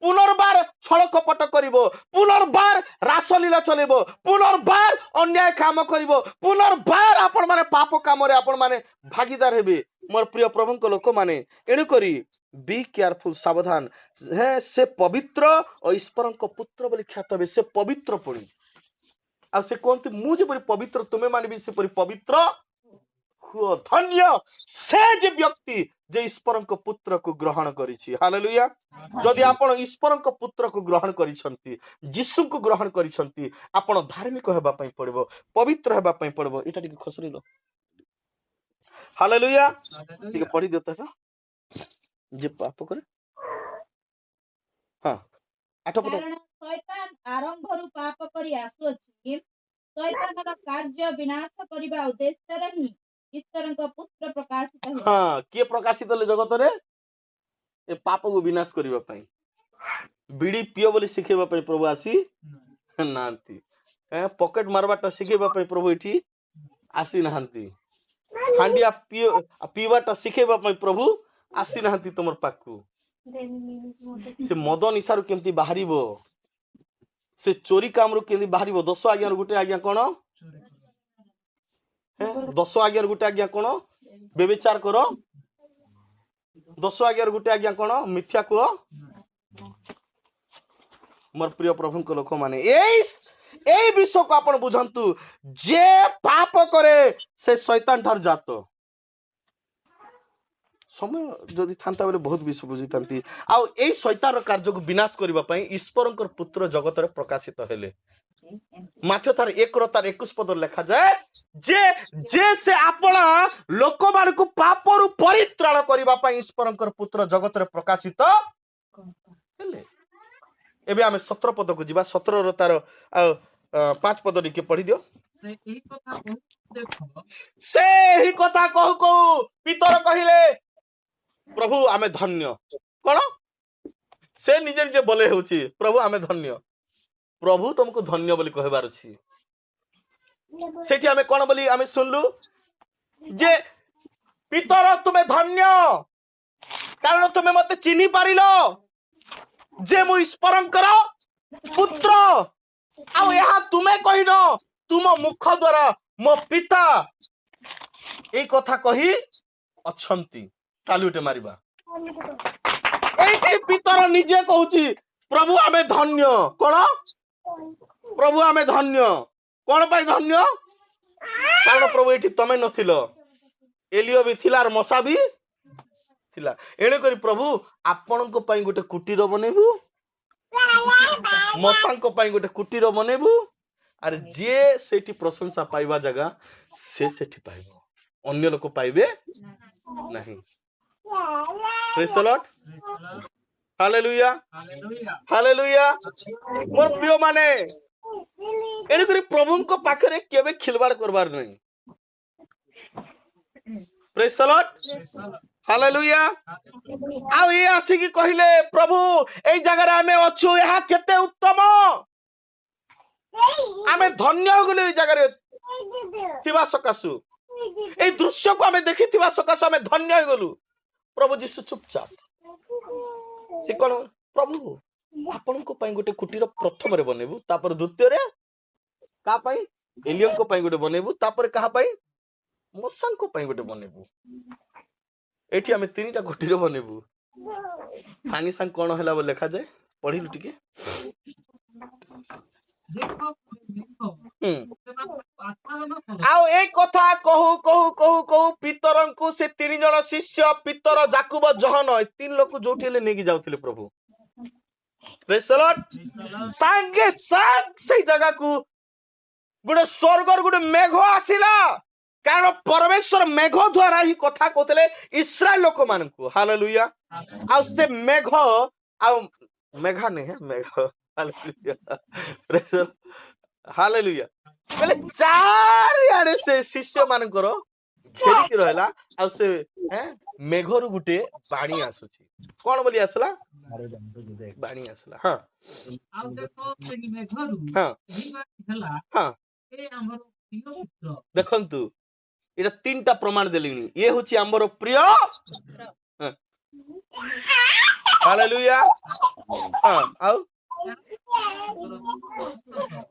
ପୁନର୍ବାର ଛଳ କପଟ କରିବ, ପୁନର୍ବାର ରାସଲୀଳା ଚଲେଇବ, ପୁନର୍ବାର ଅନ୍ୟାୟ କାମ କରିବ, ପୁନର୍ବାର ଆପଣ ମାନେ ପାପ କାମରେ ଆପଣ ମାନେ ଭାଗିଦାର ହେବେ। ମୋର ପ୍ରିୟ ପ୍ରଭୁଙ୍କ ଲୋକମାନେ, ଏଣୁକରି ବି କେୟାରଫୁଲ, ସାବଧାନ। ସେ ପବିତ୍ର ଓ ଈଶ୍ୱରଙ୍କ ପୁତ୍ର ବୋଲି ଖ୍ୟାତ ହେବେ। ସେ ପବିତ୍ର ପୁଣି, ଆଉ ସେ କୁହନ୍ତି ମୁଁ ଯେପରି ପବିତ୍ର ତୁମେ ମାନେ ବି ସେପରି ପବିତ୍ର ହୁଅ। ଧନ୍ୟ ସେ ଯେ ବ୍ୟକ୍ତି ଯେ ଈଶ୍ୱରଙ୍କ ପୁତ୍ରକୁ ଗ୍ରହଣ କରିଛି। ହାଲେଲୁୟା। ଯଦି ଆପଣ ଈଶ୍ୱରଙ୍କ ପୁତ୍ରକୁ ଗ୍ରହଣ କରିଛନ୍ତି, ଯୀଶୁଙ୍କୁ ଗ୍ରହଣ କରିଛନ୍ତି, ଆପଣ ଧାର୍ମିକ ହେବା ପାଇଁ ପଡିବ, ପବିତ୍ର ହେବା ପାଇଁ ପଡିବ। ଏଇଟା ଟିକେ ଖସରିଲ। ହାଲେଲୁୟା। ଟିକେ ପଢି ଦିଅ ତ ଯେ ପାପ କରେ। 8 ପଦ। କାରଣ ଶୈତାନ ଆରମ୍ଭରୁ ପାପ କରି ଆସୁଅଛି, ଶୈତାନର କାର୍ଯ୍ୟ ବିନାଶ କରିବା ଉଦ୍ଦେଶ୍ୟରେ ହିଁ ଈଶ୍ୱରଙ୍କ ପୁତ୍ର ପ୍ରକାଶିତ ହେଲେ। କିଏ ପ୍ରକାଶିତ ହେଲେ ଜଗତରେ? ଏ ପାପକୁ ବିନାଶ କରିବା ପାଇଁ। ବିଡି ପିଅ ବୋଲି ଶିଖେଇବା ପାଇଁ ପ୍ରଭୁ ଆସି ନାହାନ୍ତି। ପକେଟ ମାରବାଟା ଶିଖେଇବା ପାଇଁ ପ୍ରଭୁ ଏଠି ଆସି ନାହାନ୍ତି। ହାଣ୍ଡିଆ ପିଇବାଟା ଶିଖେଇବା ପାଇଁ ପ୍ରଭୁ ଆସିନାହାନ୍ତି ତମର ପାଖକୁ। ସେ ମଦ ନିଶାରୁ କେମିତି ବାହାରିବ, ସେ ଚୋରି କାମରୁ କେମିତି ବାହାରିବ। 10 ଆଜ୍ଞାରୁ ଗୋଟେ ଆଜ୍ଞା କଣ? 10 ଆଜ୍ଞାରୁ ଗୋଟେ ଆଜ୍ଞା କଣ? ବ୍ୟଭିଚାର କର। 10 ଆଜ୍ଞାରୁ ଗୋଟେ ଆଜ୍ଞା କଣ? ମିଥ୍ୟା କୁହ। ମୋର ପ୍ରିୟ ପ୍ରଭୁଙ୍କ ଲୋକମାନେ, ଏଇ ବିଷୟକୁ ଆପଣ ବୁଝନ୍ତୁ। ଯେ ପାପ କରେ ସେ ଶୈତାନ ଠାରୁ ଜାତ। ସମୟ ଯଦି ଥାନ୍ତା ବୋଲେ ବହୁତ ବିଷୟ ବୁଝିଥାନ୍ତି। ଆଉ ଏଇ ଶୈତାନର କାର୍ଯ୍ୟକୁ ବିନାଶ କରିବା ପାଇଁ ଈଶ୍ୱରଙ୍କର ପୁତ୍ର ଜଗତରେ ପ୍ରକାଶିତ ହେଲେ। ମାଥ୍ୟୁ 1:21 ଲେଖାଯାଏ ଯେ ସେ ଆପଣ ଲୋକମାନଙ୍କୁ ପାପରୁ ପରିତ୍ରାଣ କରିବା ପାଇଁ ଈଶ୍ୱରଙ୍କର ପୁତ୍ର ଜଗତରେ ପ୍ରକାଶିତ ହେଲେ। ଏବେ ଆମେ 17 ପଦକୁ ଯିବା। 17ର ତାର 5 ପଦ ଟିକେ ପଢି ଦିଅ। ସେ ଏହି କଥା କହୁ କହୁ ପିତର କହିଲେ, ପ୍ରଭୁ ଆମେ ଧନ୍ୟ। କଣ? ସେ ନିଜେ ନିଜେ ବୋଲେ ହେଉଛି, ପ୍ରଭୁ ଆମେ ଧନ୍ୟ। ପ୍ରଭୁ ତମକୁ ଧନ୍ୟ ବୋଲି କହିବାର ଅଛି। ସେଠି ଆମେ କଣ ବୋଲି ଆମେ ଶୁଣିଲୁ ଯେ ପିତର ତୁମେ ଧନ୍ୟ, କାରଣ ତୁମେ ମତେ ଚିହ୍ନି ପାରିଲ ଯେ ମୁଁ ଈଶ୍ୱରଙ୍କର ପୁତ୍ର। ଆଉ ଏହା ତୁମେ କହିନ, ତୁମ ମୁଖ ଦ୍ୱାରା ମୋ ପିତା ଏଇ କଥା କହି ଅଛନ୍ତି। ତାଲୁଟେ ମାରିବା। ଏଇଠି ପିତର ନିଜେ କହୁଛି, ପ୍ରଭୁ ଆମେ ଧନ୍ୟ। କଣ? ପ୍ରଭୁ ଆମେ ଧନ୍ୟ। କଣ ପାଇଁ ଧନ୍ୟ? କାରଣ ପ୍ରଭୁ ଏଠି ତମେ ନଥିଲ, ଏଲିଓ ବି ଥିଲା, ଆଉ ମଶା ବି ଥିଲା। ଏଣୁକରି ପ୍ରଭୁ ଆପଣଙ୍କ ପାଇଁ ଗୋଟେ କୁଟୀର ବନେଇବୁ, ମଶାଙ୍କ ପାଇଁ ଗୋଟେ କୁଟୀର ବନେଇବୁ। ଆରେ ଯିଏ ସେଠି ପ୍ରଶଂସା ପାଇବା ଜାଗା ସେ ସେଠି ପାଇବ, ଅନ୍ୟ ଲୋକ ପାଇବେ ନାହିଁ। ପ୍ରେଜ୍ ଦ ଲର୍ଡ। Hallelujah, hallelujah. ମୋର ପ୍ରିୟ ମାନେ, ଏଣୁକରି ପ୍ରଭୁଙ୍କ ପାଖରେ କେବେ ଖିଲବାड़ କରବାର ନାହିଁ। ପ୍ରେଜ୍ ଦ ଲର୍ଡ, ହାଲେଲୁୟା। ଆଉ ଇଏ ଆସିକି କହିଲେ, ପ୍ରଭୁ ଏଇ ଜାଗାରେ ଆମେ ଅଛୁ, ଏହା କେତେ ଉତ୍ତମ। ଆମେ ଧନ୍ୟ ହେଇଗଲୁ ଏଇ ଜାଗାରେ ଥିବା ସକାଶୁ, ଏଇ ଦୃଶ୍ୟକୁ ଆମେ ଦେଖିଥିବା ସକାଶୁ ଆମେ ଧନ୍ୟ ହେଇଗଲୁ। ପ୍ରଭୁ ଯୀଶୁ ଚୁପଚାପ। ସେ କଣ? ପ୍ରଭୁ ଆପଣଙ୍କ ପାଇଁ ଗୋଟେ କୁଟୀର ପ୍ରଥମରେ ବନେଇବୁ, ତାପରେ ଦ୍ୱିତୀୟରେ କାହା ପାଇଁ? ଏଲିୟଙ୍କ ପାଇଁ ଗୋଟେ ବନେଇବୁ, ତାପରେ କାହା ପାଇଁ? ମଶାଙ୍କ ପାଇଁ ଗୋଟେ ବନେଇବୁ। ଏଠି ଆମେ 3ଟା କୁଟୀର ବନେଇବୁ। ସାଙ୍ଗେ ସାଙ୍ଗେ କଣ ହେଲା ବୋଲି ଲେଖାଯାଏ, ପଢିଲୁ ଟିକେ। ଆଉ ଏଇ କଥା କହୁ କହୁ କହୁ କହୁ ପିତରଙ୍କୁ ସେ 3 ଜଣ ଶିଷ୍ୟ, ପିତର, ଯାକୁବ, ଜହନ, ଏ 3 ଲୋକ ଯୋଉଠି ହେଲେ ନେଇକି ଯାଉଥିଲେ ପ୍ରଭୁ। ପ୍ରେଜ୍ ଦ ଲର୍ଡ। ସାଙ୍ଗେ ସାଙ୍ଗ ସେଇ ଜାଗାକୁ ଗୋଟେ ସ୍ୱର୍ଗର ଗୋଟେ ମେଘ ଆସିଲା। କାରଣ ପରମେଶ୍ୱର ମେଘ ଦ୍ୱାରା ହିଁ କଥା କହୁଥିଲେ ଇସ୍ରାଏଲ ଲୋକମାନଙ୍କୁ। ହାଲେଲୁୟା। ଆଉ ସେ ମେଘ ଆଉ ମେଘା ନୁହେଁ, ମେଘ। ହାଲେଲୁୟା, ପ୍ରେଜ୍ ଦ ଲର୍ଡ, ହାଲେଲୁୟା। ବୋଲେ ଚାରିଆଡେ ସେ ଶିଷ୍ୟ ମାନଙ୍କର ଘେରିକି ରହିଲା। ଆଉ ସେ ମେଘରୁ ଗୋଟେ ବାଣୀ ଆସୁଛି। କଣ ବୋଲି ଆସିଲା? ବାଣୀ ଆସିଲା। ହଁ, ଆଉ ଦେଖ ସେହି ମେଘରୁ ହଁ, ଏହି ବାଣୀ ହେଲା, ହଁ। ଏ ଆମର ପ୍ରିୟ ପୁତ୍ର। ଦେଖନ୍ତୁ, ଏଟା 3ଟା ପ୍ରମାଣ ଦେଲିଣି। ଇଏ ହଉଛି ଆମର ପ୍ରିୟ। ହାଲେଲୁୟା। ହଁ, ଆଉ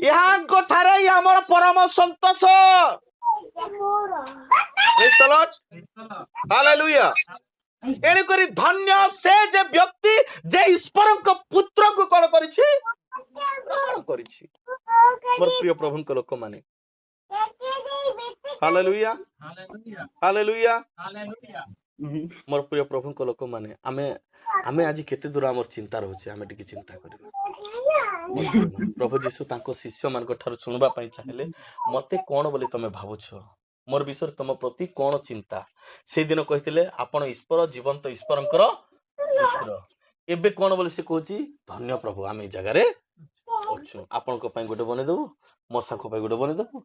ଏହାଙ୍କ ଠାରେ ଆମର ପରମ ସନ୍ତୋଷ। ପ୍ରେଜ୍ ଦ ଲର୍ଡ, ହାଲେଲୁୟା। ଏଣୁକରି ଧନ୍ୟ ସେ ଯେ ବ୍ୟକ୍ତି ଯେ ଈଶ୍ୱରଙ୍କ ପୁତ୍ରକୁ କଣ କରିଛି? ଗ୍ରହଣ କରିଛି। ମୋର ପ୍ରିୟ ପ୍ରଭୁଙ୍କ ଲୋକମାନେ, ହାଲେଲୁୟା, ହାଲେଲୁୟା। ମୋର ପ୍ରିୟ ପ୍ରଭୁଙ୍କ ଲୋକମାନେ, ଆମେ ଆଜି କେତେ ଦୂର ଆମର ଚିନ୍ତା ରହୁଛି, ଆମେ ଟିକେ ଚିନ୍ତା କରିବା। ପ୍ରଭୁ ଯୀଶୁ ତାଙ୍କ ଶିଷ୍ୟ ମାନଙ୍କ ଠାରୁ ଶୁଣିବା ପାଇଁ ଚାହିଁଲେ, ମତେ କଣ ବୋଲି ତମେ ଭାବୁଛ, ମୋର ବିଷୟରେ ତମ ପ୍ରତି କଣ ଚିନ୍ତା? ସେଇଦିନ କହିଥିଲେ ଆପଣ ଈଶ୍ୱର, ଜୀବନ୍ତ ଈଶ୍ୱରଙ୍କର ପୁତ୍ର। ଏବେ କଣ ବୋଲି ସେ କହୁଛି? ଧନ୍ୟ ପ୍ରଭୁ, ଆମେ ଏଇ ଜାଗାରେ ଅଛୁ, ଆପଣଙ୍କ ପାଇଁ ଗୋଟେ ବନେଇଦବୁ, ମଶାଙ୍କ ପାଇଁ ଗୋଟେ ବନେଇଦବୁ,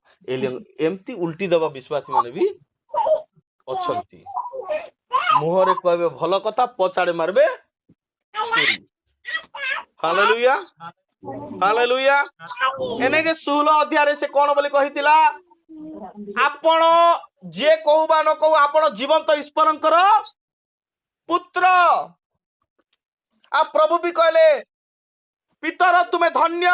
ଏମିତି ଉଲ୍ଟି ଦେବା ବିଶ୍ୱାସୀ ମାନେ ବି ଅଛନ୍ତି। ମୁହଁରେ କହିବେ ଭଲ କଥା, ପଛଆଡେ ମାରିବେ ଛୁରୀ। Hallelujah, hallelujah. ଏନେକେ 16 ଅଧ୍ୟାୟରେ ସେ କଣ ବୋଲି କହିଥିଲା? ଆପଣ ଯେ କହୁ ବା ନ କହୁ ଆପଣ ଜୀବନ୍ତ ଈଶ୍ୱରଙ୍କର ପୁତ୍ର। ପ୍ରଭୁ ବି କହିଲେ ପିତର ତୁମେ ଧନ୍ୟ,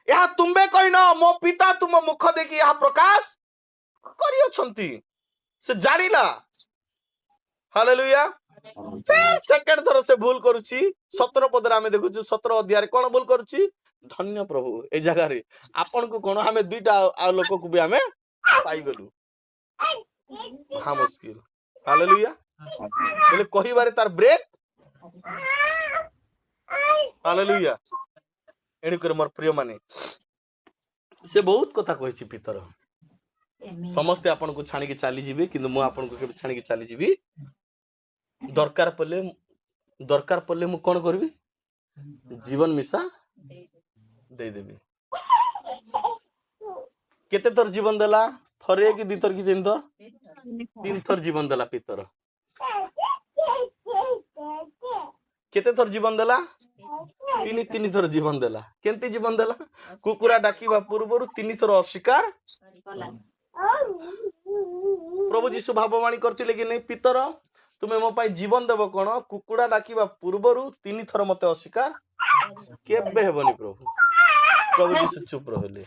ଏହା ତୁମେ କହିନ, ମୋ ପିତା ତୁମ ମୁଖ ଦେଖି ଏହା ପ୍ରକାଶ କରିଅଛନ୍ତି। ସେ ଜାଣିଲା। ହାଲେଲୁୟା। ସେକେଣ୍ଡ ଥର ସେ ଭୁଲ କରୁଛି। 17 ପଦରେ ଆମେ ଦେଖୁଛୁ, 17 ଅଧ୍ୟାୟରେ କଣ ଭୁଲ କରୁଛି? ଧନ୍ୟ ପ୍ରଭୁ, ଏ ଜାଗାରେ ଆପଣଙ୍କୁ କଣ ଆମେ ଦୁଇଟା ଆଉ ଲୋକକୁ ବି ଆମେ ପାଇଗଲୁ। ମହା ମୁସ୍କିଲ। ହାଲେଲୁୟା। ବୋଲେ କହିବାରେ ତାର ବ୍ରେକ୍। ହାଲେଲୁୟା। ଏଣୁକରି ମୋର ପ୍ରିୟ ମାନେ, ସେ ବହୁତ କଥା କହିଛି ପିତର। ସମସ୍ତେ ଆପଣଙ୍କୁ ଛାଣିକି ଚାଲିଯିବେ, କିନ୍ତୁ ମୁଁ ଆପଣଙ୍କୁ କେବେ ଛାଣିକି ଚାଲିଯିବି? ଦରକାର ପଡିଲେ ମୁଁ କଣ କରିବି? ଜୀବନ ମିଶା ଦେଇଦେବି। କେତେ ଥର ଜୀବନ ଦେଲା? ଥରେ କି ଦି ଥର କି ତିନି ଥର? 3 ଥର ଜୀବନ ଦେଲା ପିତର। କେତେ ଥର ଜୀବନ ଦେଲା? 3 ଥର ଜୀବନ ଦେଲା। କେମିତି ଜୀବନ ଦେଲା? କୁକୁରା ଡାକିବା ପୂର୍ବରୁ 3 ଥର ଅସ୍ୱୀକାର। ପ୍ରଭୁ ଯୀଶୁ ଭାବବାଣୀ କରିଥିଲେ କି ନାଇଁ, ପିତର ତୁମେ ମୋ ପାଇଁ ଜୀବନ ଦେବ କଣ? କୁକୁଡ଼ା ଡାକିବା ପୂର୍ବରୁ 3 ଥର ମତେ ଅସ୍ୱୀକାର କେବେ ହେବନି ପ୍ରଭୁ। ପ୍ରଭୁ ଯୀଶୁ ଚୁପ ରହିଲେ।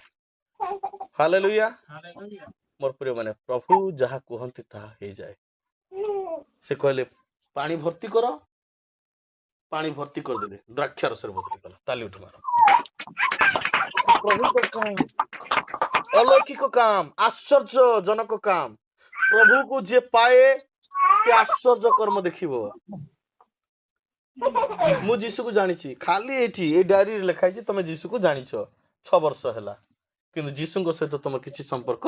ହାଲେଲୁୟା। ମୋର ପ୍ରିୟ ମାନେ, ପ୍ରଭୁ ଯାହା କୁହନ୍ତି ତାହା ହେଇଯାଏ। ସେ କହିଲେ ପାଣି ଭର୍ତ୍ତି କର, ପାଣି ଭର୍ତ୍ତି କରିଦେଲେ, ଦ୍ରାକ୍ଷା ରସରେ ବଦଳି ଗଲା। ତାଲି ଉଠୁ ମାର। ପ୍ରଭୁଙ୍କ କାମ, अलौकिक काम, आश्चर्यजनक काम। प्रभु को जे पाए से आश्चर्य कर्म देखिबो। मु जीसु को जानिछि, खाली एठी ए डायरी रे लिखा है तमे जीसु को जानिछो 6 वर्ष हैला, किंतु जीसु को सहित तुम किछि संपर्क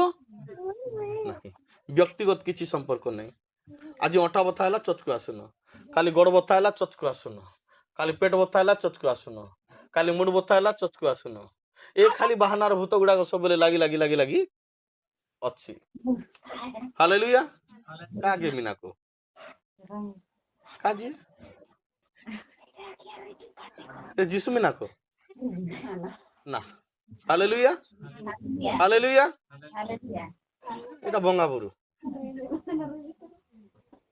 नहीं, व्यक्तिगत किछि संपर्क नहीं। आज अटा बथा हैला चर्च को आसुनो, खाली गोड़ बथा हैला चर्च को आसुनो, खाली पेट बथा हैला चर्च को आसुनो, खाली मुंड बथा हैला चर्च को आसुनो। ए खाली बाहानार भूत गुडा सब लागी लागी लागी लागी अच्छी। हालेलुया। कागे मिना को काजी ए जीसु मिना को ना। हालेलुया। हालेलुया। एटा बंगाबुरु।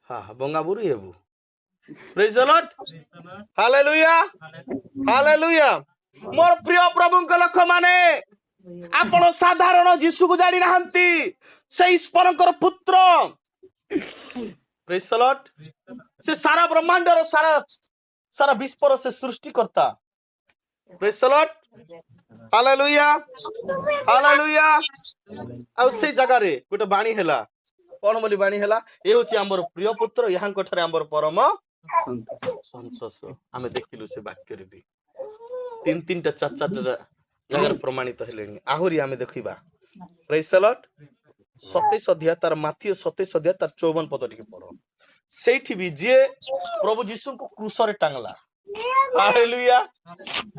हां बंगाबुरु हेबु। Praise the Lord. Hallelujah. Hallelujah. मोर प्रिय प्रभुଙ୍କ लोक माने, आपण साधारण जीसु को जानि नाहंती, से ईश्वरଙ୍କର पुत्र। Praise the Lord. से सारा ब्रह्मांडर सारा विश्वर से सृष्टिकर्ता। Praise the Lord. Hallelujah. Hallelujah. आ से जगह रे गोटे बाणी हैला, कोन बोली बाणी हैला? ए होची हमर प्रिय पुत्र, यहां कोठरे हमर परम संतोष। आमे देखिलु से वाक्य रे भी 3-3टा 4-4टा जगह प्रमाणित हेलेनी। आहुरी आमे देखिबा। Praise the Lord. 27 अध्याय तार माथी 27 अध्याय तार 54 पद टिके पढो। सेठी भी जे प्रभु यीशु को क्रूस रे टांगला। हालेलुया।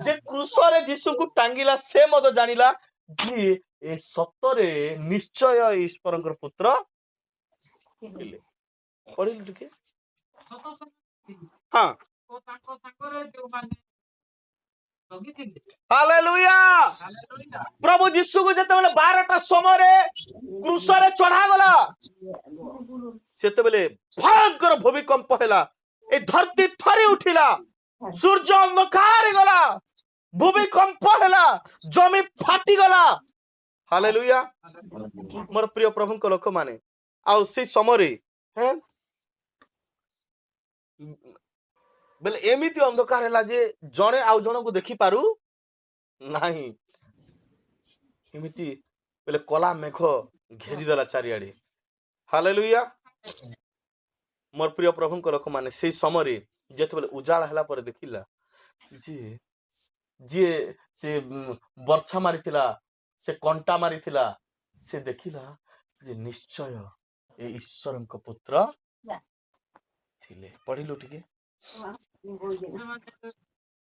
जे क्रूस रे यीशु को टांगिला से मद जानिला जे ए सतरे निश्चय ईश्वरଙ୍କର पुत्र थिले। पढिलु टिके। हां। हालेलुया। प्रभु यीशु को जते बेले 12टा समय क्रूस रे चढ़ा गला, सेते बेले भयंकर भूमिकंप हैला। ए धरती थरी उठिला, सूर्य अंधकार गला, भूमिकंप हैला, जमी फाटी गला। हालेलुया। मोर प्रिय प्रभुଙ୍କ लोक माने, आ से समय हैं बेले एमिति अंधकार हैला जे जणे आउ जण को देखि पारु नाही। एमिति बेले कला मेघ घेरी देला चारियाडे। हालेलुया। मोर प्रिय प्रभुଙ୍କ लोक माने, से समय जेते बेले उजाला हैला पर देखिला जे जे से वर्षा मारिथिला, से कंटा मारिथिला, से देखिला जे निश्चय ए ईश्वरଙ୍କ पुत्र थिले। पढिलु टिके।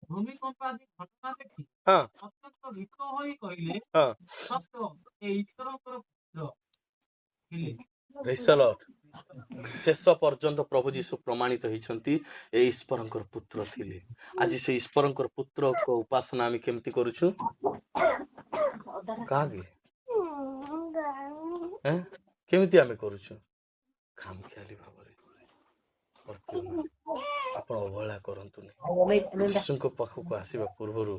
भूमिकंप आदि घटना देखि हां अत्यंत भीत होई कहिले, हां। सत्य ए ईश्वरଙ୍କର पुत्र थिले। Praise the Lord. शेष पर्यंत प्रभु यीशु प्रमाणित होइछंती ए ईश्वरଙ୍କର पुत्र थिले। आज से ईश्वरଙ୍କର पुत्र को उपासना आमी केमती करूछु? कागे କେମିତି ଆମେ କରୁଛୁ? ଖାମଖିଆଲି ଭାବରେ। ମୋର ପ୍ରିୟମାନେ, ଆପଣ ଅବହେଳା କରନ୍ତୁନି। ଯୀଶୁଙ୍କ ପାଖକୁ ଆସିବା ପୂର୍ବରୁ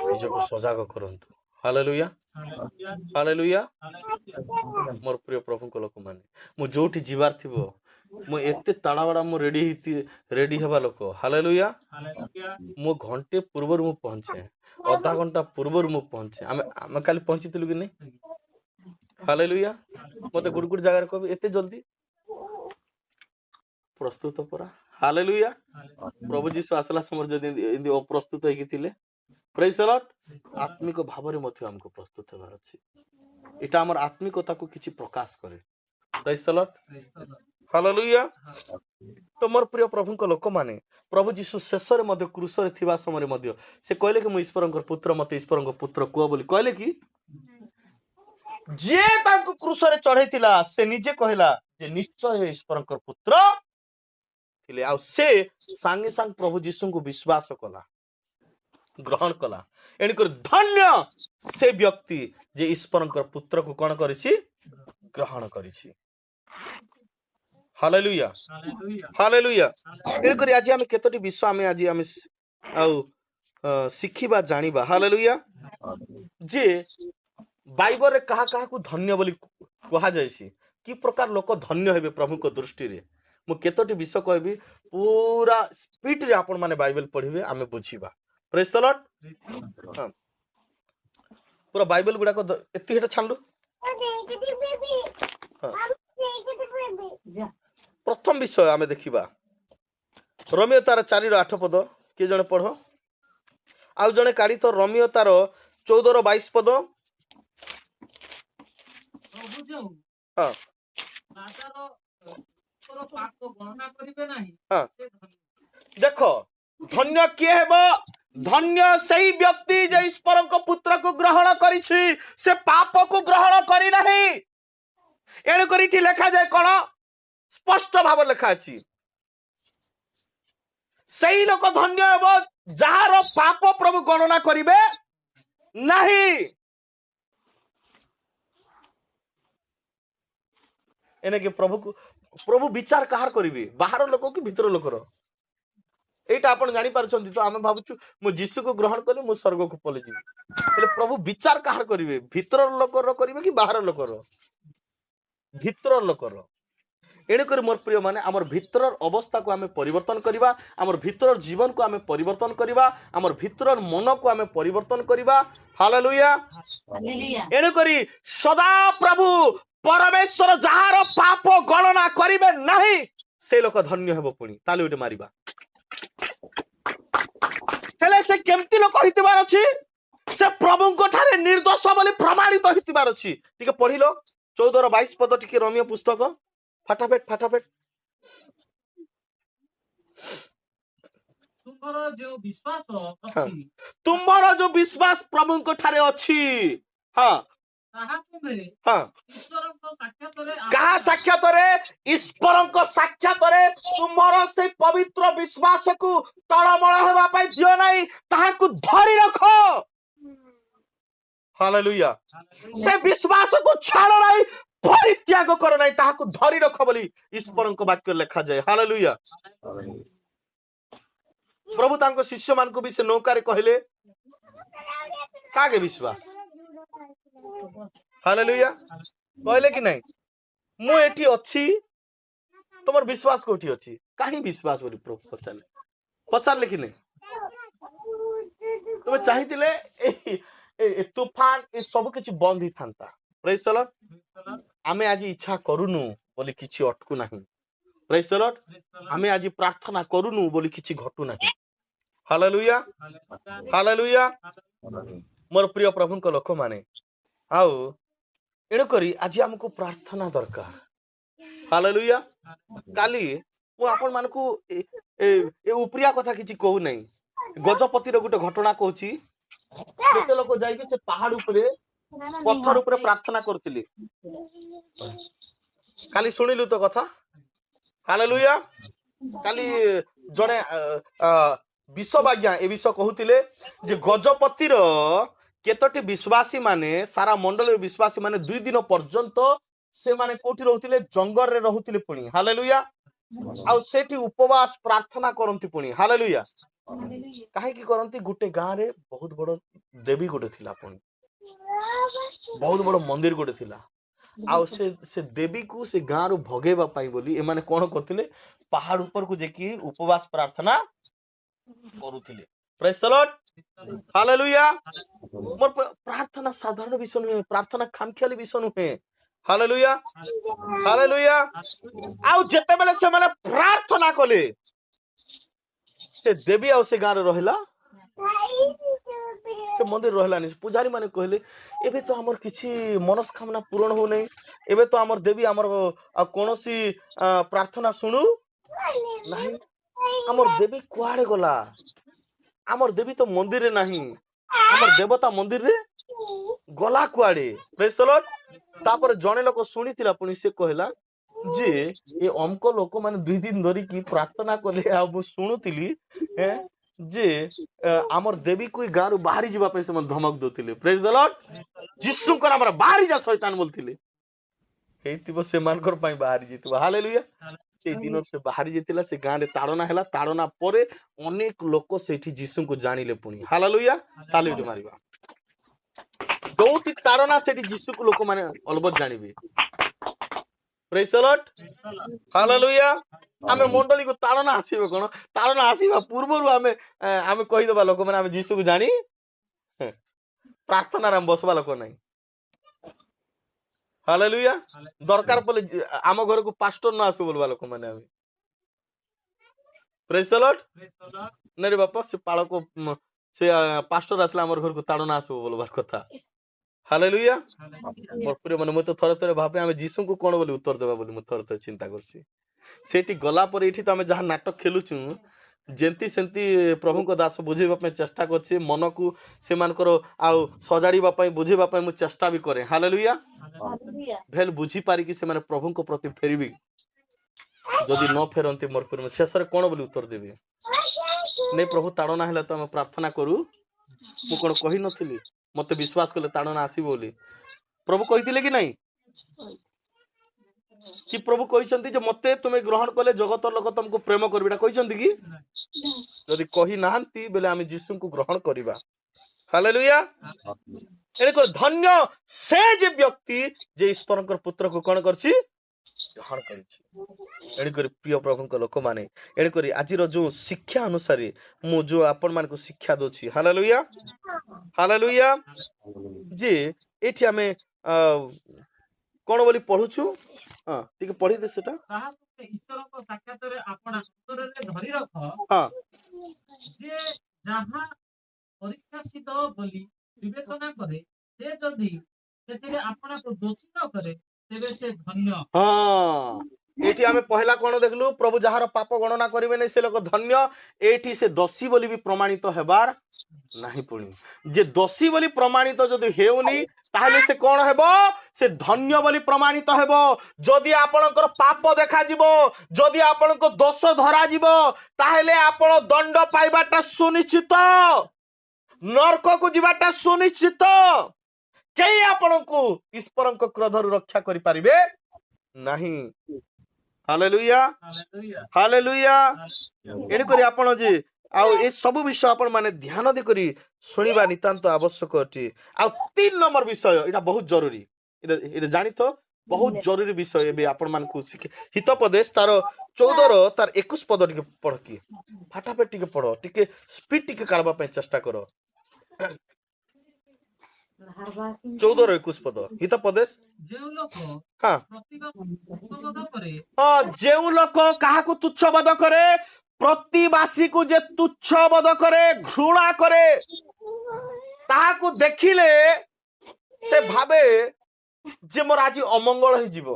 ନିଜକୁ ସଜାଗ କରନ୍ତୁ। Hallelujah, Hallelujah. ହାଲେଲୁୟା। Hallelujah. ମୋର ପ୍ରିୟ ପ୍ରଭୁଙ୍କ ଲୋକମାନେ, ମୁଁ ଯୋଉଠି ଯିବାର ଥିବ, ମୁଁ ଏତେ ତାଡ଼ାବାଡ଼ା ମୁଁ ରେଡି ହେବା ଲୋକ। ହାଲେଲୁୟା। Hallelujah. ମୁଁ ଘଣ୍ଟେ ପୂର୍ବରୁ ମୁଁ ପହଞ୍ଚେ, ଅଧା ଘଣ୍ଟା ପୂର୍ବରୁ ମୁଁ ପହଞ୍ଚେ। ଆମେ କାଲି ପହଞ୍ଚିଥିଲୁ କି ନାଇଁ? ହାଲେଲୁୟା। ମତେ ଗୋଟେ ଗୋଟେ ଜାଗାରେ କହିବେ ଏତେ ଜଲ୍ଦି ପ୍ରସ୍ତୁତ ପରା। ହାଲେଲୁୟା। ପ୍ରଭୁ ଯୀଶୁ ଆସିଲା ସମୟରେ ଯଦି ଏମିତି ଅପ୍ରସ୍ତୁତ ହେଇକି ଥିଲେ, ପ୍ରେଜ୍ ଦ ଲର୍ଡ, ଆତ୍ମିକ ଭାବରେ ମଧ୍ୟ ଆମକୁ ପ୍ରସ୍ତୁତ ହେବାର ଅଛି। ଏଇଟା ଆମର ଆତ୍ମିକତାକୁ କିଛି ପ୍ରକାଶ କରେ। Praise the Lord, Praise the Lord. Hallelujah. ତ ମୋର ପ୍ରିୟ ପ୍ରଭୁଙ୍କ ଲୋକମାନେ, ପ୍ରଭୁ ଯୀଶୁ ଶେଷରେ ମଧ୍ୟ କ୍ରୁଶରେ ଥିବା ସମୟରେ ମଧ୍ୟ ସେ କହିଲେ କି ମୁଁ ଈଶ୍ୱରଙ୍କର ପୁତ୍ର, ମତେ ଈଶ୍ୱରଙ୍କ ପୁତ୍ର କୁହ ବୋଲି କହିଲେ କି? ଯିଏ ତାଙ୍କୁ କ୍ରୁଶରେ ଚଢେଇଥିଲା ସେ ନିଜେ କହିଲା ଯେ ନିଶ୍ଚୟ ଈଶ୍ୱରଙ୍କର ପୁତ୍ର ଥିଲେ। ଆଉ ସେ ସାଙ୍ଗେ ସାଙ୍ଗେ ପ୍ରଭୁ ଯୀଶୁଙ୍କୁ ବିଶ୍ୱାସ କଲା, ଗ୍ରହଣ କଲା। ଏଣୁକରି ଧନ୍ୟ ସେ ବ୍ୟକ୍ତି ଯେ ଈଶ୍ୱରଙ୍କର ପୁତ୍ରକୁ କଣ କରିଛି? ଗ୍ରହଣ କରିଛି। Hallelujah, Hallelujah. ହାଲେଲୁୟା। Hallelujah. ଏଣୁକରି ଆଜି ଆମେ କେତୋଟି ବିଷୟ ଆମେ ଆଉ ଶିଖିବା, ଜାଣିବା। ହାଲେଲୁୟା। ଯେ ବାଇବଲରେ କାହା କାହାକୁ ଧନ୍ୟ ବୋଲି କୁହାଯାଇଛି, କି ପ୍ରକାର ଲୋକ ଧନ୍ୟ ହେବେ ପ୍ରଭୁଙ୍କ ଦୃଷ୍ଟିରେ, ମୁଁ କେତୋଟି ବିଷୟ କହିବି। ପୁରା ସ୍ପିଡରେ ଆପଣ ମାନେ ବାଇବେଲ ପଢିବେ, ଆମେ ବୁଝିବା। ପ୍ରେଜ୍ the Lord. Praise the Lord. ହଁ, ପୁରା ବାଇବେଲ ଗୁଡାକ ଏତିକି ହେଟା ଛାଡୁ। ପ୍ରଥମ ବିଷୟ ଆମେ ଦେଖିବା ରୋମିଓ ତାର 4:8 କିଏ ଜଣେ ପଢ, ଆଉ ଜଣେ କାଢି ତ ରୋମିଓ ତାର 14:22। ପ୍ରଭୁ ଯେଉଁ ହଁ ରାଜାର ପାପ ଗଣନା କରିବେ ନାହିଁ, ହଁ, ସେ ଧନ୍ୟ। ଦେଖ ଧନ୍ୟ କିଏ ହେବ? ଧନ୍ୟ ସେଇ ବ୍ୟକ୍ତି ଯେ ଈଶ୍ୱରଙ୍କ ପୁତ୍ରକୁ ଗ୍ରହଣ କରିଛି, ସେ ପାପକୁ ଗ୍ରହଣ କରିନାହିଁ। ଏଣୁକରି ଏଠି ଲେଖାଯାଏ କଣ? ସ୍ପଷ୍ଟ ଭାବରେ ଲେଖା ଅଛି, ସେଇ ଲୋକ ଧନ୍ୟ ହେବ ଯାହାର ପାପ ପ୍ରଭୁ ଗଣନା କରିବେ ନାହିଁ। ଏନେକି ପ୍ରଭୁ ବିଚାର କାହାର କରିବେ? ବାହାର ଲୋକ କି ଭିତର ଲୋକର? ଏଇଟା ଆପଣ ଜାଣିପାରୁଛନ୍ତି ତ? ଆମେ ଭାବୁଛୁ ମୁଁ ଯୀଶୁକୁ ଗ୍ରହଣ କଲି ମୁଁ ସ୍ୱର୍ଗକୁ ପଳେଇଯିବି, ହେଲେ ପ୍ରଭୁ ବିଚାର କାହାର କରିବେ? ଭିତର ଲୋକର କରିବେ କି ବାହାର ଲୋକର? ଭିତର ଲୋକର। ଏଣୁକରି ମୋର ପ୍ରିୟ ମାନେ, ଆମର ଭିତର ଅବସ୍ଥାକୁ ଆମେ ପରିବର୍ତ୍ତନ କରିବା, ଆମର ଭିତର ଜୀବନକୁ ଆମେ ପରିବର୍ତ୍ତନ କରିବା, ଆମର ଭିତର ମନକୁ ଆମେ ପରିବର୍ତ୍ତନ କରିବା। ହାଲେଲୁୟା। ଏଣୁକରି ସଦା ପ୍ରଭୁ ପରମେଶ୍ୱର ଯାହାର ପାପ ଗଣନା କରିବେ ନାହିଁ, ସେ ଲୋକ ଧନ୍ୟ ହେବ। ପୁଣି ତାହେଲେ ଗୋଟେ ମାରିବା। ହେଲେ ସେ କେମିତି ଲୋକ ହେଇଥିବାର ଅଛି? ସେ ପ୍ରଭୁଙ୍କ ଠାରେ ନିର୍ଦ୍ଦୋଷ ବୋଲି ପ୍ରମାଣିତ ହେଇଥିବାର ଅଛି। ଟିକେ ପଢିଲ 14:22 ଟିକେ ରୋମିଓ ପୁସ୍ତକ, ଫଟାଫଟ। ତୁମର ଯେଉଁ ବିଶ୍ୱାସ ହଁ, ଅଛି, ତୁମର ଯୋଉ ବିଶ୍ୱାସ ପ୍ରଭୁଙ୍କ ଠାରେ ଅଛି, ହଁ ତାହା ତୁମେ ହଁ, ଈଶ୍ୱରଙ୍କ ସାକ୍ଷାତରେ କାହା ସାକ୍ଷାତରେ? ଈଶ୍ୱରଙ୍କ ସାକ୍ଷାତରେ ତୁମର ସେଇ ପବିତ୍ର ବିଶ୍ୱାସକୁ ତଳମଳ ହେବା ପାଇଁ ଦିଅ ନାହିଁ, ତାହାକୁ ଧରି ରଖ। ହାଲେଲୁୟା। ସେ ବିଶ୍ୱାସକୁ ଛାଡ ନାହିଁ, ପରିତ୍ୟାଗ କର ନାହିଁ, ତାହାକୁ ଧରି ରଖ ବୋଲି ଈଶ୍ୱରଙ୍କ ବାକ୍ୟ ଲେଖାଯାଏ। ହାଲେଲୁୟା। ପ୍ରଭୁ ତାଙ୍କ ଶିଷ୍ୟ ମାନଙ୍କୁ ବି ସେ ନୌକାରେ କହିଲେ କାହାକେ ବିଶ୍ୱାସ? ହାଲେଲୁୟା। କହିଲେ କି ନାଇଁ, ମୁଁ ଏଠି ଅଛି, ତମର ବିଶ୍ୱାସ କୋଉଠି ଅଛି? କାହିଁ ବିଶ୍ୱାସ ବୋଲି ପ୍ରଭୁ ପଚାରିଲେ କି ନାଇଁ? ତୁମେ ଚାହିଁଥିଲେ ଏ ତୁଫାନ ଏ ସବୁ କିଛି ବନ୍ଦ ହେଇଥାନ୍ତା। ପ୍ରେଜ୍ ଦ ଲର୍ଡ। ଆମେ ଆଜି ଇଚ୍ଛା କରୁନୁ ବୋଲି କିଛି ଅଟକୁ ନାହିଁ। ପ୍ରେଜ୍ ଦ ଲର୍ଡ। ଆମେ ଆଜି ପ୍ରାର୍ଥନା କରୁନୁ ବୋଲି କିଛି ଘଟୁ ନାହିଁ। Hallelujah, hallelujah. ମୋର ପ୍ରିୟ ପ୍ରଭୁଙ୍କ ଲୋକମାନେ, ଆଉ ଏଣୁକରି ଆଜି ଆମକୁ ପ୍ରାର୍ଥନା ଦରକାର। ହାଲେଲୁୟା। କାଲି ମୁଁ ଆପଣ ମାନଙ୍କୁ ଏ ଉପରିଆ କଥା କିଛି କହୁନାହିଁ, ଗଜପତିର ଗୋଟେ ଘଟଣା କହୁଛି। କେତେ ଲୋକ ଯାଇକି ସେ ପାହାଡ ଉପରେ ପଥର ଉପରେ ପ୍ରାର୍ଥନା କରୁଥିଲେ। କାଲି ଶୁଣିଲୁ ତ କଥା। ହାଲେଲୁୟା। କାଲି ଜଣେ ବିଶ୍ୱବାଜ୍ଞା ଏ ବିଷୟ କହୁଥିଲେ ଯେ ଗଜପତିର କେତୋଟି ବିଶ୍ୱାସୀ ମାନେ, ସାରା ମଣ୍ଡଳୀର ବିଶ୍ୱାସୀ ମାନେ 2 ଦିନ ପର୍ଯ୍ୟନ୍ତ ସେମାନେ କୋଉଠି ରହୁଥିଲେ? ଜଙ୍ଗଲରେ ରହୁଥିଲେ ପୁଣି। ହାଲେଲୁୟା। ଆଉ ସେଠି ଉପବାସ ପ୍ରାର୍ଥନା କରନ୍ତି ପୁଣି। ହାଲେଲୁୟା। କାହିଁକି କରନ୍ତି? ଗୋଟେ ଗାଁରେ ବହୁତ ବଡ ଦେବୀ ଗୋଟେ ଥିଲା ପୁଣି, ବହୁତ ବଡ ମନ୍ଦିର ଗୋଟେ ଥିଲା। ଆଉ ସେ ଦେବୀକୁ ସେ ଗାଁରୁ ଭଗେଇବା ପାଇଁ ବୋଲି ଏମାନେ କଣ କରୁଥିଲେ? ପାହାଡ ଉପରକୁ ଯାଇକି ଉପବାସ ପ୍ରାର୍ଥନା କରୁଥିଲେ। ପ୍ରେଜ୍ ଦ ଲର୍ଡ। ହାଲେଲୁୟା। ମୋର ପ୍ରାର୍ଥନା ସାଧାରଣ ବିଷୟ ନୁହେଁ, ପ୍ରାର୍ଥନା ଖାମଖିଆଲି ବିଷୟ ନୁହେଁ। ହାଲେଲୁୟା। ହାଲେଲୁୟା। ଆଉ ଯେତେବେଳେ ସେମାନେ ପ୍ରାର୍ଥନା କଲେ, ସେ ଦେବୀ ଆଉ ସେ ଗାଁରେ ରହିଲା, ସେ ମନ୍ଦିର ରହିଲାନି। ପୂଜାରୀ ମାନେ କହିଲେ, ଏବେ ତ ଆମର କିଛି ମନସ୍କାମନା ପୂରଣ ହଉନାହିଁ, ଏବେ ତ ଆମର ଦେବୀ ଆମର କୌଣସି ପ୍ରାର୍ଥନା ଶୁଣୁ ନାହିଁ, ଆମର ଦେବୀ କୁଆଡେ ଗଲା? ଆମର ଦେବୀ ତ ମନ୍ଦିରରେ ନାହିଁ, ଆମର ଦେବତା ମନ୍ଦିରରେ ଗଲା କୁଆଡେ? ପ୍ରେଜ୍ ଦ ଲର୍ଡ। ତାପରେ ଜଣେ ଲୋକ ଶୁଣିଥିଲା ପୁଣି, ସେ କହିଲା ଯେ ଏ ଅମକ ଲୋକମାନେ 2 ଦିନ ଧରିକି ପ୍ରାର୍ଥନା କଲେ, ଆଉ ମୁଁ ଶୁଣୁଥିଲି ଯେ ଆମର ଦେବୀକୁ ଏ ଗାଁରୁ ବାହାରି ଯିବା ପାଇଁ ସେମାନେ ଧମକ ଦଉଥିଲେ। ପ୍ରେଜ୍ ଦ ଲର୍ଡ। ଯୀଶୁଙ୍କର ଆମର ବାହାରି ଯା ଶୈତାନ ବୋଲଥିଲେ। ହେଇଥିବ ସେମାନଙ୍କର ପାଇଁ ବାହାରି ଯାଇଥିବ। ହାଲେଲୁୟା। ସେଇ ଦିନ ସେ ବାହାରି ଯାଇଥିଲା, ସେ ଗାଁରେ ତାଡନା ହେଲା। ତାଡନା ପରେ ଅନେକ ଲୋକ ସେଇଠି ଯୀଶୁଙ୍କୁ ଜାଣିଲେ ପୁଣି। ହାଲେଲୁୟା। ତାଲି ଏଠି ମାରିବା। ଯୋଉଠି ତାଡନା ସେଠି ଯୀଶୁକୁ ଲୋକମାନେ ଅଲବତ ଜାଣିବେ। ପ୍ରେଜ୍ ଦ ଲର୍ଡ। ହାଲେଲୁୟା। ଆମେ ମଣ୍ଡଳୀକୁ ତାଡନା ଆସିବ କଣ? ତାଡନା ଆସିବା ପୂର୍ବରୁ ଆମେ କହିଦବା ଲୋକମାନେ ଆମେ ଯୀଶୁକୁ ଜାଣି ପ୍ରାର୍ଥନାରେ ଆମେ ବସବା ଲୋକ ନାହିଁ। ହାଲେଲୁୟା। ଦରକାର ପଡିଲେ ଆମ ଘରକୁ ପାଷ୍ଟର ନ ଆସୁ ବୋଲବା ଲୋକମାନେ ଆମେ। ପ୍ରେଜ୍ ଦ ଲର୍ଡ। ନାଇଁ ବାପା, ସେ ପାଳକ ସେ ପାଷ୍ଟର ଆସିଲେ ଆମର ଘରକୁ ତାଡନା ଆସିବ ବୋଲବାର କଥା। ହାଲେଲୁୟା। ମୋର ପ୍ରିୟ ମାନେ, ମୁଁ ତ ଥରେ ଥରେ ଭାବେ ଆମେ ଯୀଶୁଙ୍କୁ କଣ ବୋଲି ଉତ୍ତର ଦେବା ବୋଲି ମୁଁ ଥରେ ଥରେ ଚିନ୍ତା କରୁଛି। ସେଠି ଗଲା ପରେ ଏଠି ତ ଆମେ ଯାହା ନାଟକ ଖେଲୁଛୁ, ଯେମିତି ସେମିତି ପ୍ରଭୁଙ୍କ ଦାସ ବୁଝେଇବା ପାଇଁ ଚେଷ୍ଟା କରୁଛି, ମନକୁ ସେମାନଙ୍କର ଆଉ ସଜାଡିବା ପାଇଁ, ବୁଝେଇବା ପାଇଁ ମୁଁ ଚେଷ୍ଟା ବି କରେ। ହାଲେଲୁୟା। ଭେଲ ବୁଝି ପାରିକି ସେମାନେ ପ୍ରଭୁଙ୍କ ପ୍ରତି ଫେରିବି। ଯଦି ନ ଫେରନ୍ତି, ମୋର ପ୍ରିୟ ଶେଷରେ କଣ ବୋଲି ଉତ୍ତର ଦେବି? ନାଇଁ ପ୍ରଭୁ, ତାଡନା ହେଲେ ତ ଆମେ ପ୍ରାର୍ଥନା କରୁ। ମୁଁ କଣ କହିନଥିଲି ମତେ ବିଶ୍ୱାସ କଲେ ତାଡନା ଆସିବ ବୋଲି? ପ୍ରଭୁ କହିଥିଲେ କି ନାଇଁ? କି ପ୍ରଭୁ କହିଛନ୍ତି ଯେ ମତେ ତୁମେ ଗ୍ରହଣ କଲେ ଜଗତର ଲୋକ ତମକୁ ପ୍ରେମ କରିବେ? ଏଟା କହିଛନ୍ତି କି? ଯଦି କହି ନାହାନ୍ତି ବେଲେ ଆମେ ଯୀଶୁଙ୍କୁ ଗ୍ରହଣ କରିବା। ହାଲେଲୁୟା। ଏଣୁକରି ଧନ୍ୟ ସେ ଯେ ବ୍ୟକ୍ତି ଯେ ଈଶ୍ୱରଙ୍କର ପୁତ୍ରକୁ କଣ କରିଛି? ଗ୍ରହଣ କରିଛି। ଏଣୁକରି ପ୍ରିୟ ପ୍ରଭୁଙ୍କ ଲୋକମାନେ, ଏଣୁକରି ଆଜିର ଯୋଉ ଶିକ୍ଷା ଅନୁସାରେ ମୁଁ ଯୋଉ ଆପଣ ମାନଙ୍କୁ ଶିକ୍ଷା ଦଉଛି, ହାଲେଲୁୟା ହାଲେଲୁୟା, ଯେ ଏଠି ଆମେ କଣ ବୋଲି ପଢୁଛୁ? ଟିକେ ପଢିଦେ ସେଟା। ତାହାକୁ ଈଶ୍ୱରଙ୍କ ସାକ୍ଷାତରେ ଆପଣ ଅନ୍ତରରେ ଧରି ରଖ, ଯେ ଯାହା ପରୀକ୍ଷାସିତ ବୋଲି ବିବେଚନା କରେ, ସେ ଯଦି ସେଥିରେ ଆପଣଙ୍କୁ ଦୋଷୀ ନ କରେ, ତେବେ ସେ ଧନ୍ୟ। ଏଠି ଆମେ ପହିଲା କଣ ଦେଖିଲୁ? ପ୍ରଭୁ ଯାହାର ପାପ ଗଣନା କରିବେ ନାହିଁ ସେ ଲୋକ ଧନ୍ୟ। ଏଠି ସେ ଦୋଷୀ ବୋଲି ବି ପ୍ରମାଣିତ ହେବାର ନାହିଁ। ପୁଣି ଯେ ଦୋଷୀ ବୋଲି ପ୍ରମାଣିତ ଯଦି ହେଉନି, ତାହେଲେ ସେ କଣ ହେବ? ସେ ଧନ୍ୟ ବୋଲି ପ୍ରମାଣିତ ହେବ। ଯଦି ଆପଣଙ୍କର ପାପ ଦେଖାଯିବ, ଯଦି ଆପଣଙ୍କ ଦୋଷ ଧରାଯିବ, ତାହେଲେ ଆପଣ ଦଣ୍ଡ ପାଇବାଟା ସୁନିଶ୍ଚିତ, ନରକକୁ ଯିବାଟା ସୁନିଶ୍ଚିତ। କେହି ଆପଣଙ୍କୁ ଈଶ୍ୱରଙ୍କ କ୍ରୋଧରୁ ରକ୍ଷା କରିପାରିବେ ନାହିଁ। Hallelujah hallelujah. ଏଣୁକରି ଆପଣ ଯେ ଆଉ ଏ ସବୁ ବିଷୟ ଆପଣ ମାନେ ଧ୍ୟାନ ଦେଇକରି ଶୁଣିବା ନିତାନ୍ତ ଆବଶ୍ୟକ ଅଟେ। ଆଉ 3 ନମ୍ବର ବିଷୟ, ଏଇଟା ବହୁତ ଜରୁରୀ, ଏଇଟା ଜାଣିଥ, ବହୁତ ଜରୁରୀ ବିଷୟ ଏବେ ଆପଣ ମାନଙ୍କୁ ଶିଖେ। ହିତୋପଦେଶ ତାର 14 ତାର 21 ପଦ ଟିକେ ପଢ, କି ଫାଟାଫାଟ ଟିକେ ପଢ, ଟିକେ ସ୍ପିଡ ଟିକେ କାଢବା ପାଇଁ ଚେଷ୍ଟା କର। 14-21 ପଦ ହିତୋପଦେଶ। ଯେଉଁ ଲୋକ ଯେଉଁ ଲୋକ କାହାକୁ ତୁଚ୍ଛ ବୋଧ କରେ, ପ୍ରତିବାସୀକୁ ଯେ ତୁଚ୍ଛ ବୋଧ କରେ, ଘୃଣା କରେ, ତାହାକୁ ଦେଖିଲେ ସେ ଭାବେ ଯେ ମୋର ଆଜି ଅମଙ୍ଗଳ ହେଇଯିବ।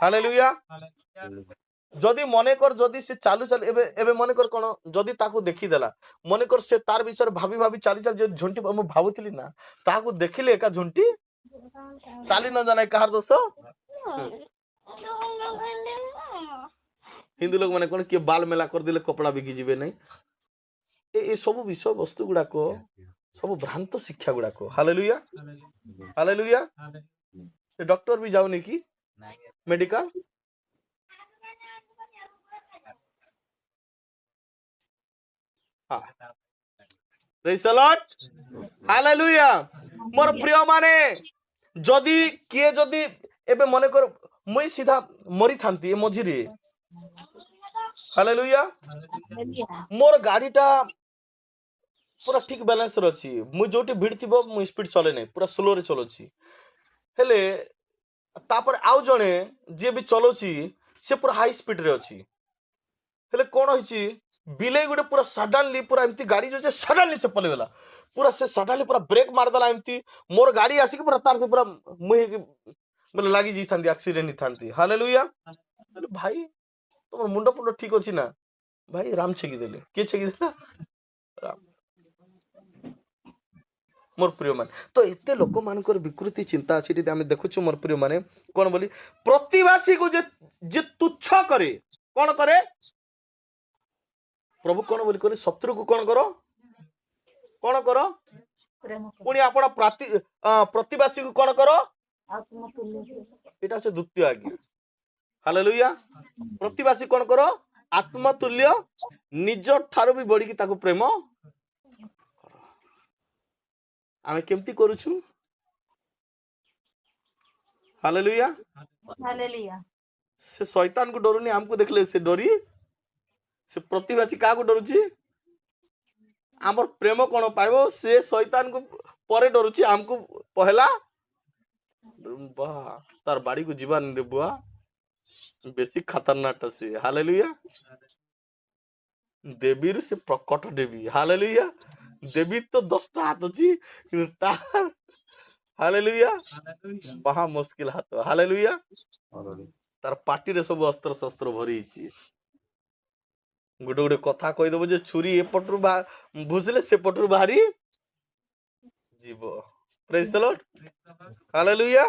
ହାଲେଲୁୟା। ଯଦି ମନେକର ଯଦି ସେ ଚାଲୁ ଚାଲୁ ଏବେ ମନେକର କଣ, ଯଦି ତାକୁ ଦେଖିଦେଲା, ମନେକର ସେ ତାର ବିଷୟରେ ଭାବି ଭାବି ଚାଲି ଚାଲି ଯଦି ଝୁଣ୍ଟି, ମୁଁ ଭାବୁଥିଲି ନା, ତାହାକୁ ଦେଖିଲେ ଏକା ଝୁଣ୍ଟି ଚାଲି ନ ଜାଣେ କାହାର ଦୋଷ। ହିନ୍ଦୁ ଲୋକ ମାନେ କଣ, କିଏ ବାଲ ମେଲା କରିଦେଲେ କପଡା ବିକି ଯିବେ ନାହିଁ। ଏ ସବୁ ବିଷୟ ବସ୍ତୁ ଗୁଡାକ ସବୁ ଭ୍ରାନ୍ତ ଶିକ୍ଷା ଗୁଡାକ। Hallelujah hallelujah. डॉक्टर भी जाओ नहीं कि medical praise the Lord hallelujah मोर प्रिय माने जदि किए जदि एबे मने कर मुई सीधा मरी थांती ए मझिरे हालेलुया मोर गाड़ीटा पूरा ठीक बैलेंस रे अछि मुई जोटी भिड़ थिबो मुई स्पीड चले नै पूरा स्लो रे चलोछि हेले तापर आउ जणे जे भी चलोछि से पूरा हाई स्पीड रे अछि हेले कोन होइछि बिलेई गुटे पूरा सडनली पूरा एमती गाड़ी जो सडनली से पले गला पूरा से सडनली पूरा ब्रेक मार देला एमती मोर गाड़ी आसी पूरा तार से पूरा मुई मतलब लागी जी थांती एक्सीडेंट ही थांती हालेलुया भाई तुम मुंड पुंड ठीक अछि ना भाई राम छेकी देले के छेकी देला राम मोर प्रिय मान तो एते लोक मानकर विकृति चिंता अछि ती हम देखुछु मोर प्रिय माने कोन बोली प्रतिवासी को जे तुच्छ करे कोन करे प्रभु कोन बोली करे शत्रु को कोन करो पुणी आपण प्रतिवासी को कोन करो एटा से द्वितीय आज्ञा हालेलुया प्रतिवासी कोन करो आत्मतुल्य निज ठारो भी बढ़ी की ताको प्रेम आमे केमती करूछु हालेलुया से शैतान को डरुनी हमको देखले से डरी से प्रतिवासी का को डरुची हमर प्रेम कोन पाइबो से शैतान को परे डरुची हमको पहला वाह तार बाड़ी को जीवन रे बुआ बेसी खतरनाक से हालेलुया देवीर से प्रकट देवी हालेलुया देवी तो 10टा हाथ अछि तार हालेलुया महा मुश्किल हाथ हालेलुया तार पाटी रे सब अस्त्र शस्त्र भरी छी गोटे गोटे कथा कहि देबो जे छुरी एपटरू भुसले से पटरू बाहरी जीव प्रेज द लॉर्ड हालेलुया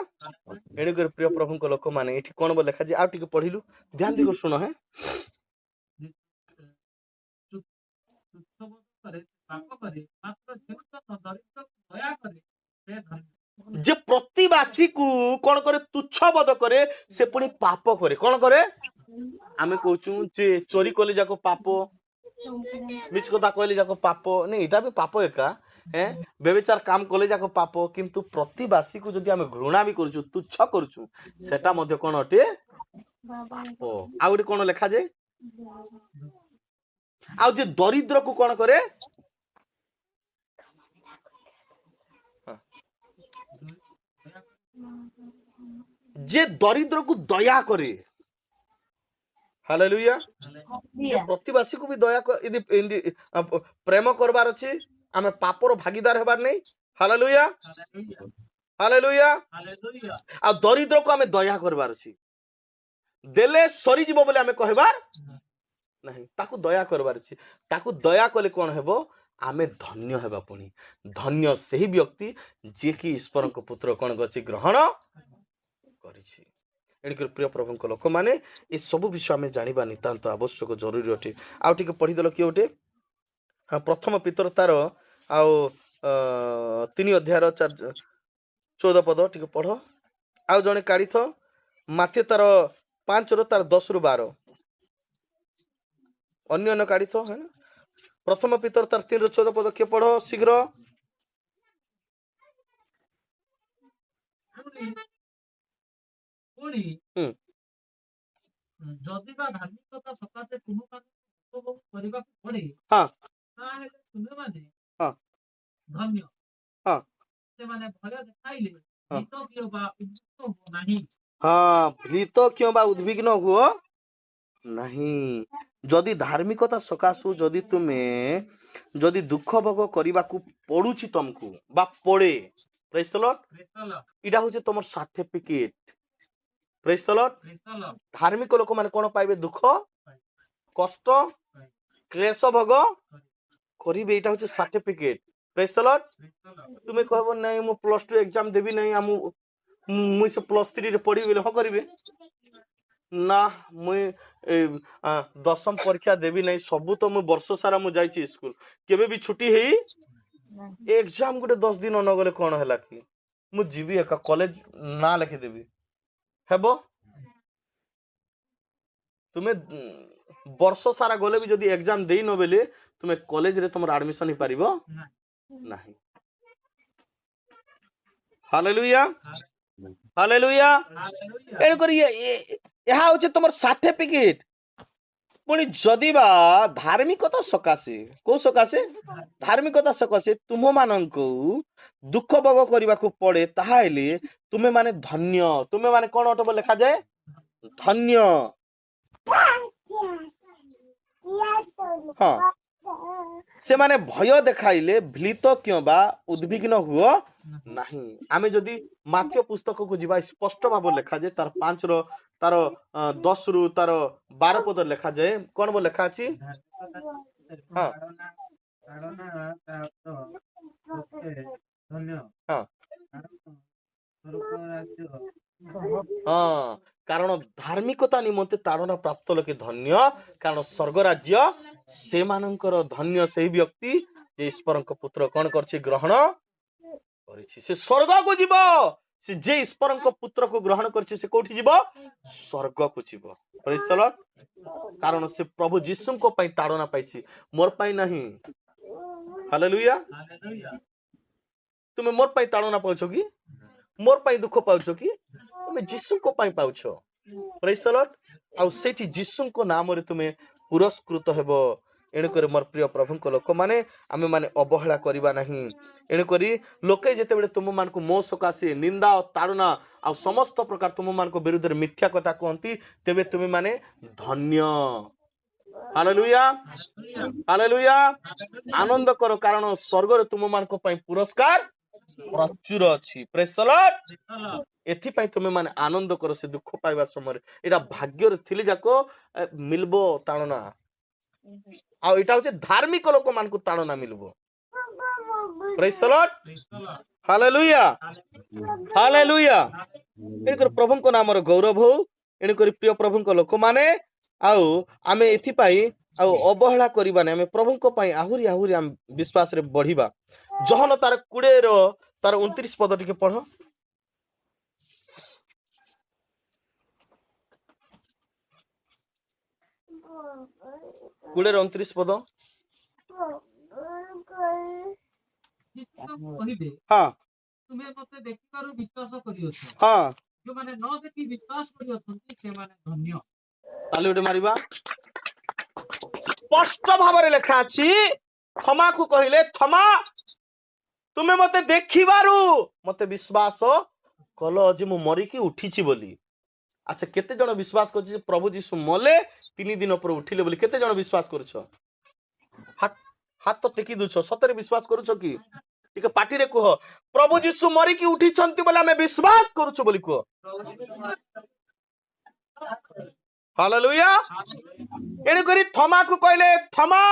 एणी कर प्रिय प्रभु को लोक माने एठी कोन बो लेखा जे आ टिके पढिलु ध्यान दिगो सुनो है जे प्रतिवासी को कोन करे तुच्छ बोध करे से पुनी पाप करे कोन करे आमे कहूछु जे चोरी कले जाको पाप मिछ कथा कहले जाको पाप नै एटा भी पाप एका हैं व्यभिचार काम कले जाको पाप किंतु प्रतिवासी को जदि आमे घृणा भी करछु तुच्छ करछु सेटा मध्ये कोन अटे पाप आ गुडी कोन लेखा जे आ जे दरिद्र को कोन करे जे दरिद्र को दया करे हालेलुया जे प्रतिवासी को भी दया यदि प्रेम करबार अछि आमे पापर भागीदार हेबार नै हालेलुया हालेलुया आ दरिद्र को आमे दया करबार अछि देले सरी जीवो बोले आमे कहबार नहीं ताकू दया करबार अछि ताकू दया कले कोन हेबो आमे धन्य हेबा पुनी धन्य सही व्यक्ति जे कि ईश्वर को पुत्र कोन गछि ग्रहण करिछि एणिकर प्रिय प्रभु को लोक माने ए सब विषय में जानिबा नितांत आवश्यक जरूरी अटे आ टिके पढि देलो कि ओटे हां प्रथम पितर तार आ 3 अध्याय 14 पद टिके पढो आ जने काढिथ माथे तार 5 रो तार 10 रो 12 अन्य अन्य काढिथ है ना प्रथम पितर तार 3 रो 14 पद के पढो शीघ्र जदि बा धार्मिकता सकाशे तुम उपभोग करबा पड़े हां ताहे तुमे माने हां धन्य हां से माने भय देखाइले भीत कियो बा उद्विग्न हो नाही हां भीत कियो बा उद्विग्न हो नहीं जदि धार्मिकता सकाशु जदि तुमे जदि दुख भोग करबा को पडुची तुमको बा पड़े प्रेज द लॉर्ड इडा होचे तमर सर्टिफिकेट प्रेज द लॉर्ड धार्मिक लोक माने कोन पाइबे दुख कष्ट क्लेश भोग करिबे एटा होचे सर्टिफिकेट प्रेज द लॉर्ड तुमे कहबो नै मु प्लस 2 एग्जाम देबी नै मु से प्लस 3 रे पढी बेले हो करिवे ना मु दशम परीक्षा देबी नै सब तो मु वर्ष सारा मु जाईची स्कूल केबे भी छुट्टी हेई एग्जाम गुटे 10 दिन न गले कोन हला कि ମୁଁ ଯିବି ଏକା କଲେଜ ନା ଲେଖିଦେବି ହେବ? ତୁମେ ବର୍ଷ ସାରା ଗଲେ ବି ଯଦି ଏକ୍ଜାମ ଦେଇନ ବେଲେ ତୁମେ କଲେଜରେ ତମର ଆଡମିସନ ହେଇପାରିବ ନାହିଁ। Hallelujah hallelujah. ଏଣୁ କରି ଏହା ହଉଛି ତମର ସାର୍ଟିଫିକେଟ। ପୁଣି ଯଦି ବା ଧାର୍ମିକତା ସକାଶେ, କୋଉ ସକାଶେ? ଧାର୍ମିକତା ସକାଶେ ତୁମ ମାନଙ୍କୁ ଦୁଃଖ ଭୋଗ କରିବାକୁ ପଡେ, ତାହେଲେ ତୁମେ ମାନେ ଧନ୍ୟ। ତୁମେ ମାନେ କଣ ଅଟ ବୋଲି ଲେଖାଯାଏ? ଧନ୍ୟ। ହଁ, ସେମାନେ ଭୟ ଦେଖାଇଲେ ଭୀତ କିମ୍ବା ଉଦ୍ବିଗ୍ନ ହୁଅ ନାହିଁ। ଆମେ ଯଦି ମାତ୍ୟ ପୁସ୍ତକକୁ ଯିବା, ସ୍ପଷ୍ଟ ଭାବରେ ଲେଖାଯାଏ ତାର 5 ର ତାର 10 ରୁ ତାର 12 ପଦ ଲେଖାଯାଏ। କଣ ବୋଲି ଲେଖା ଅଛି? ହଁ ହଁ, କାରଣ ଧାର୍ମିକତା ନିମନ୍ତେ ତାଡ଼ନା ପ୍ରାପ୍ତ ଲୋକେ ଧନ୍ୟ, କାରଣ ସ୍ୱର୍ଗ ରାଜ୍ୟ ସେମାନଙ୍କର। ଧନ୍ୟ ସେଇ ବ୍ୟକ୍ତି ଯେ ଈଶ୍ୱରଙ୍କ ପୁତ୍ର କଣ କରିଛି? ଗ୍ରହଣ କରିଛି। ସେ ସ୍ୱର୍ଗକୁ ଯିବ। ସେ ଯେ ଈଶ୍ୱରଙ୍କ ପୁତ୍ରକୁ ଗ୍ରହଣ କରିଛି ସେ କୋଉଠି ଯିବ? ସ୍ୱର୍ଗକୁ ଯିବ। ପ୍ରେଜ୍ ଦ ଲର୍ଡ। କାରଣ ସେ ପ୍ରଭୁ ଯୀଶୁଙ୍କ ପାଇଁ ତାଡ଼ନା ପାଇଛି, ମୋର ପାଇଁ ନାହିଁ। ହାଲେଲୁୟା। ତୁମେ ମୋର ପାଇଁ ତାଡ଼ନା ପାଉଛ କି? ମୋର ପାଇଁ ଦୁଃଖ ପାଉଛ କି? ତୁମେ ଯୀଶୁଙ୍କ ପାଇଁ ପାଉଛ। ପ୍ରେଜ୍ ଦ ଲର୍ଡ। ଆଉ ସେଇଠି ଯୀଶୁଙ୍କ ନାମରେ ତୁମେ ପୁରସ୍କୃତ ହେବ। ଏଣୁକରି ମୋର ପ୍ରିୟ ପ୍ରଭୁଙ୍କ ଲୋକମାନେ, ଆମେ ମାନେ ଅବହେଳା କରିବା ନାହିଁ। ଏଣୁକରି ଲୋକେ ଯେତେବେଳେ ତୁମମାନଙ୍କୁ ମୋ ସକାଶେ ନିନ୍ଦା ଓ ତାଡ଼ନା ଆଉ ସମସ୍ତ ପ୍ରକାର ତୁମମାନଙ୍କ ବିରୁଦ୍ଧରେ ମିଥ୍ୟା କଥା କୁହନ୍ତି, ତେବେ ତୁମେ ମାନେ ଧନ୍ୟ। Hallelujah hallelujah. ଆନନ୍ଦ କର, କାରଣ ସ୍ୱର୍ଗରେ ତୁମମାନଙ୍କ ପାଇଁ ପୁରସ୍କାର ପ୍ରଚୁର ଅଛି। ପ୍ରେଜ୍ ଦ ଲର୍ଡ। ଏଥିପାଇଁ ତୁମେ ମାନେ ଆନନ୍ଦ କର ସେ ଦୁଃଖ ପାଇବା ସମୟରେ। ଏଇଟା ଭାଗ୍ୟରେ ଥିଲେ ଯାକ ମିଳିବ ତାଡ଼ନା। ଆଉ ଏଇଟା ହଉଛି ଧାର୍ମିକ ଲୋକମାନଙ୍କୁ ତାଡ଼ନା ମିଳିବ। ପ୍ରେଜ୍ ଦ ଲର୍ଡ। Hallelujah hallelujah. ଏଣୁକରି ପ୍ରଭୁଙ୍କ ନାମର ଗୌରବ ହଉ। ଏଣୁକରି ପ୍ରିୟ ପ୍ରଭୁଙ୍କ ଲୋକମାନେ, ଆଉ ଆମେ ଏଥିପାଇଁ ଆଉ ଅବହେଳା କରିବାନି। ଆମେ ପ୍ରଭୁଙ୍କ ପାଇଁ ଆହୁରି ଆହୁରି ଆମେ ବିଶ୍ୱାସରେ ବଢିବା। ଜହନ ତାର 20 ର ତାର 29 ପଦ ଟିକେ ପଢ। 20 ର 29 ପଦ। କହିବେ, ହଁ ତୁମେ ମତେ ଦେଖିବାରୁ ବିଶ୍ୱାସ କରିଅଛ, ହଁ, ଯୋଉମାନେ ନ ଦେଖି ବିଶ୍ୱାସ କରିଅଛନ୍ତି ସେମାନେ ଧନ୍ୟ। ତାଲି ଗୋଟେ ମାରିବା। ସ୍ପଷ୍ଟ ଭାବରେ ଲେଖା ଅଛି, ଥମାକୁ କହିଲେ, ଥମା ତୁମେ ମତେ ଦେଖିବାରୁ ମତେ ବିଶ୍ୱାସ କଲ ଯେ ମୁଁ ମରିକି ଉଠିଛି ବୋଲି। ଆଚ୍ଛା, କେତେ ଜଣ ବିଶ୍ୱାସ କରୁଛି ଯେ ପ୍ରଭୁ ଯୀଶୁ ମଲେ 3 ଦିନ ପରେ ଉଠିଲେ ବୋଲି? କେତେ ଜଣ ବିଶ୍ୱାସ କରୁଛ? ହାତ ଟେକି ଦଉଛ। ସତରେ ବିଶ୍ୱାସ କରୁଛ କି? ଟିକେ ପାଟିରେ କୁହ, ପ୍ରଭୁ ଯୀଶୁ ମରିକି ଉଠିଛନ୍ତି ବୋଲି ଆମେ ବିଶ୍ୱାସ କରୁଛୁ ବୋଲି କୁହ। ହାଲେଲୁୟା। ଏଣୁକରି ଥମାକୁ କହିଲେ, ଥମା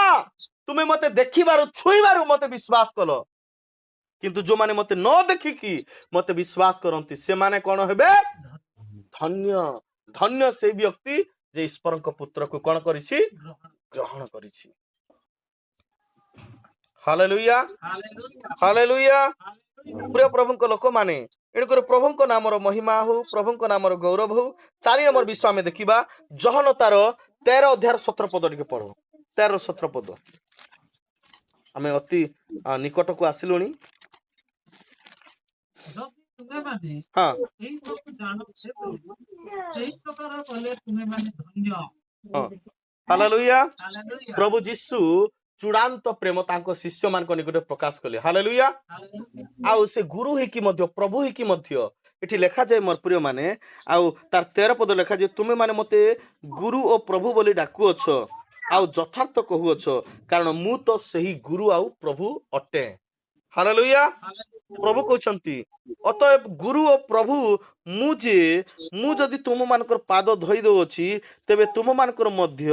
ତୁମେ ମତେ ଦେଖିବାରୁ ଛୁଇଁବାରୁ ମତେ ବିଶ୍ୱାସ କଲ। କିନ୍ତୁ ଯୋଉମାନେ ମତେ ନ ଦେଖିକି ମତେ ବିଶ୍ୱାସ କରନ୍ତି ସେମାନେ କଣ ହେବେ? ଧନ୍ୟ। ଧନ୍ୟ ସେଇ ବ୍ୟକ୍ତି ଯେ ଈଶ୍ୱରଙ୍କ ପୁତ୍ରକୁ କଣ କରିଛି? ଗ୍ରହଣ କରିଛି। Hallelujah hallelujah. ପ୍ରିୟ ପ୍ରଭୁଙ୍କ ଲୋକମାନେ, ଏଣୁକରି ପ୍ରଭୁଙ୍କ ନାମର ମହିମା ହଉ, ପ୍ରଭୁଙ୍କ ନାମର ଗୌରବ ହଉ। 4 ନମ୍ବର ବିଷୟ ଆମେ ଦେଖିବା, ଜହନ ତାର 13 ଅଧ୍ୟାୟ 17 ପଦ ଟିକେ ପଢ। 13 17 ପଦ। ଆମେ ଅତି ନିକଟକୁ ଆସିଲୁଣି। ଯଦି ତୁମେମାନେ ହଁ ଏଇ ସବୁ ଜାଣ, ସେଇ ପ୍ରକାର କଲେ ତୁମେମାନେ ଧନ୍ୟ। ହଁ, ହାଲେଲୁୟା। ହାଲେଲୁୟା ପ୍ରଭୁ ଯୀଶୁ ଚୂଡାନ୍ତ ପ୍ରେମ ତାଙ୍କ ଶିଷ୍ୟ ମାନଙ୍କ ନିକଟରେ ପ୍ରକାଶ କଲେ। ହାଲେଲୁୟା। ହାଲେଲୁୟା। ଆଉ ସେ ଗୁରୁ ହେଇକି ମଧ୍ୟ, ପ୍ରଭୁ ହେଇକି ମଧ୍ୟ, ଏଠି ଲେଖାଯାଏ ମୋର ପ୍ରିୟ ମାନେ, ଆଉ ତାର 13 ପଦ ଲେଖାଯାଏ, ତୁମେ ମାନେ ମତେ ଗୁରୁ ଓ ପ୍ରଭୁ ବୋଲି ଡାକୁଅଛ, ଆଉ ଯଥାର୍ଥ କହୁଅଛ, କାରଣ ମୁଁ ତ ସେହି ଗୁରୁ ଆଉ ପ୍ରଭୁ ଅଟେ। ହାଲେଲୁୟା। ପ୍ରଭୁ କହୁଛନ୍ତି, ଅତଏବ ଗୁରୁ ଓ ପ୍ରଭୁ ମୁଁ ଯଦି ତୁମ ମାନଙ୍କର ପାଦ ଧୋଇ ଦଉଅଛି, ତେବେ ତୁମ ମାନଙ୍କର ମଧ୍ୟ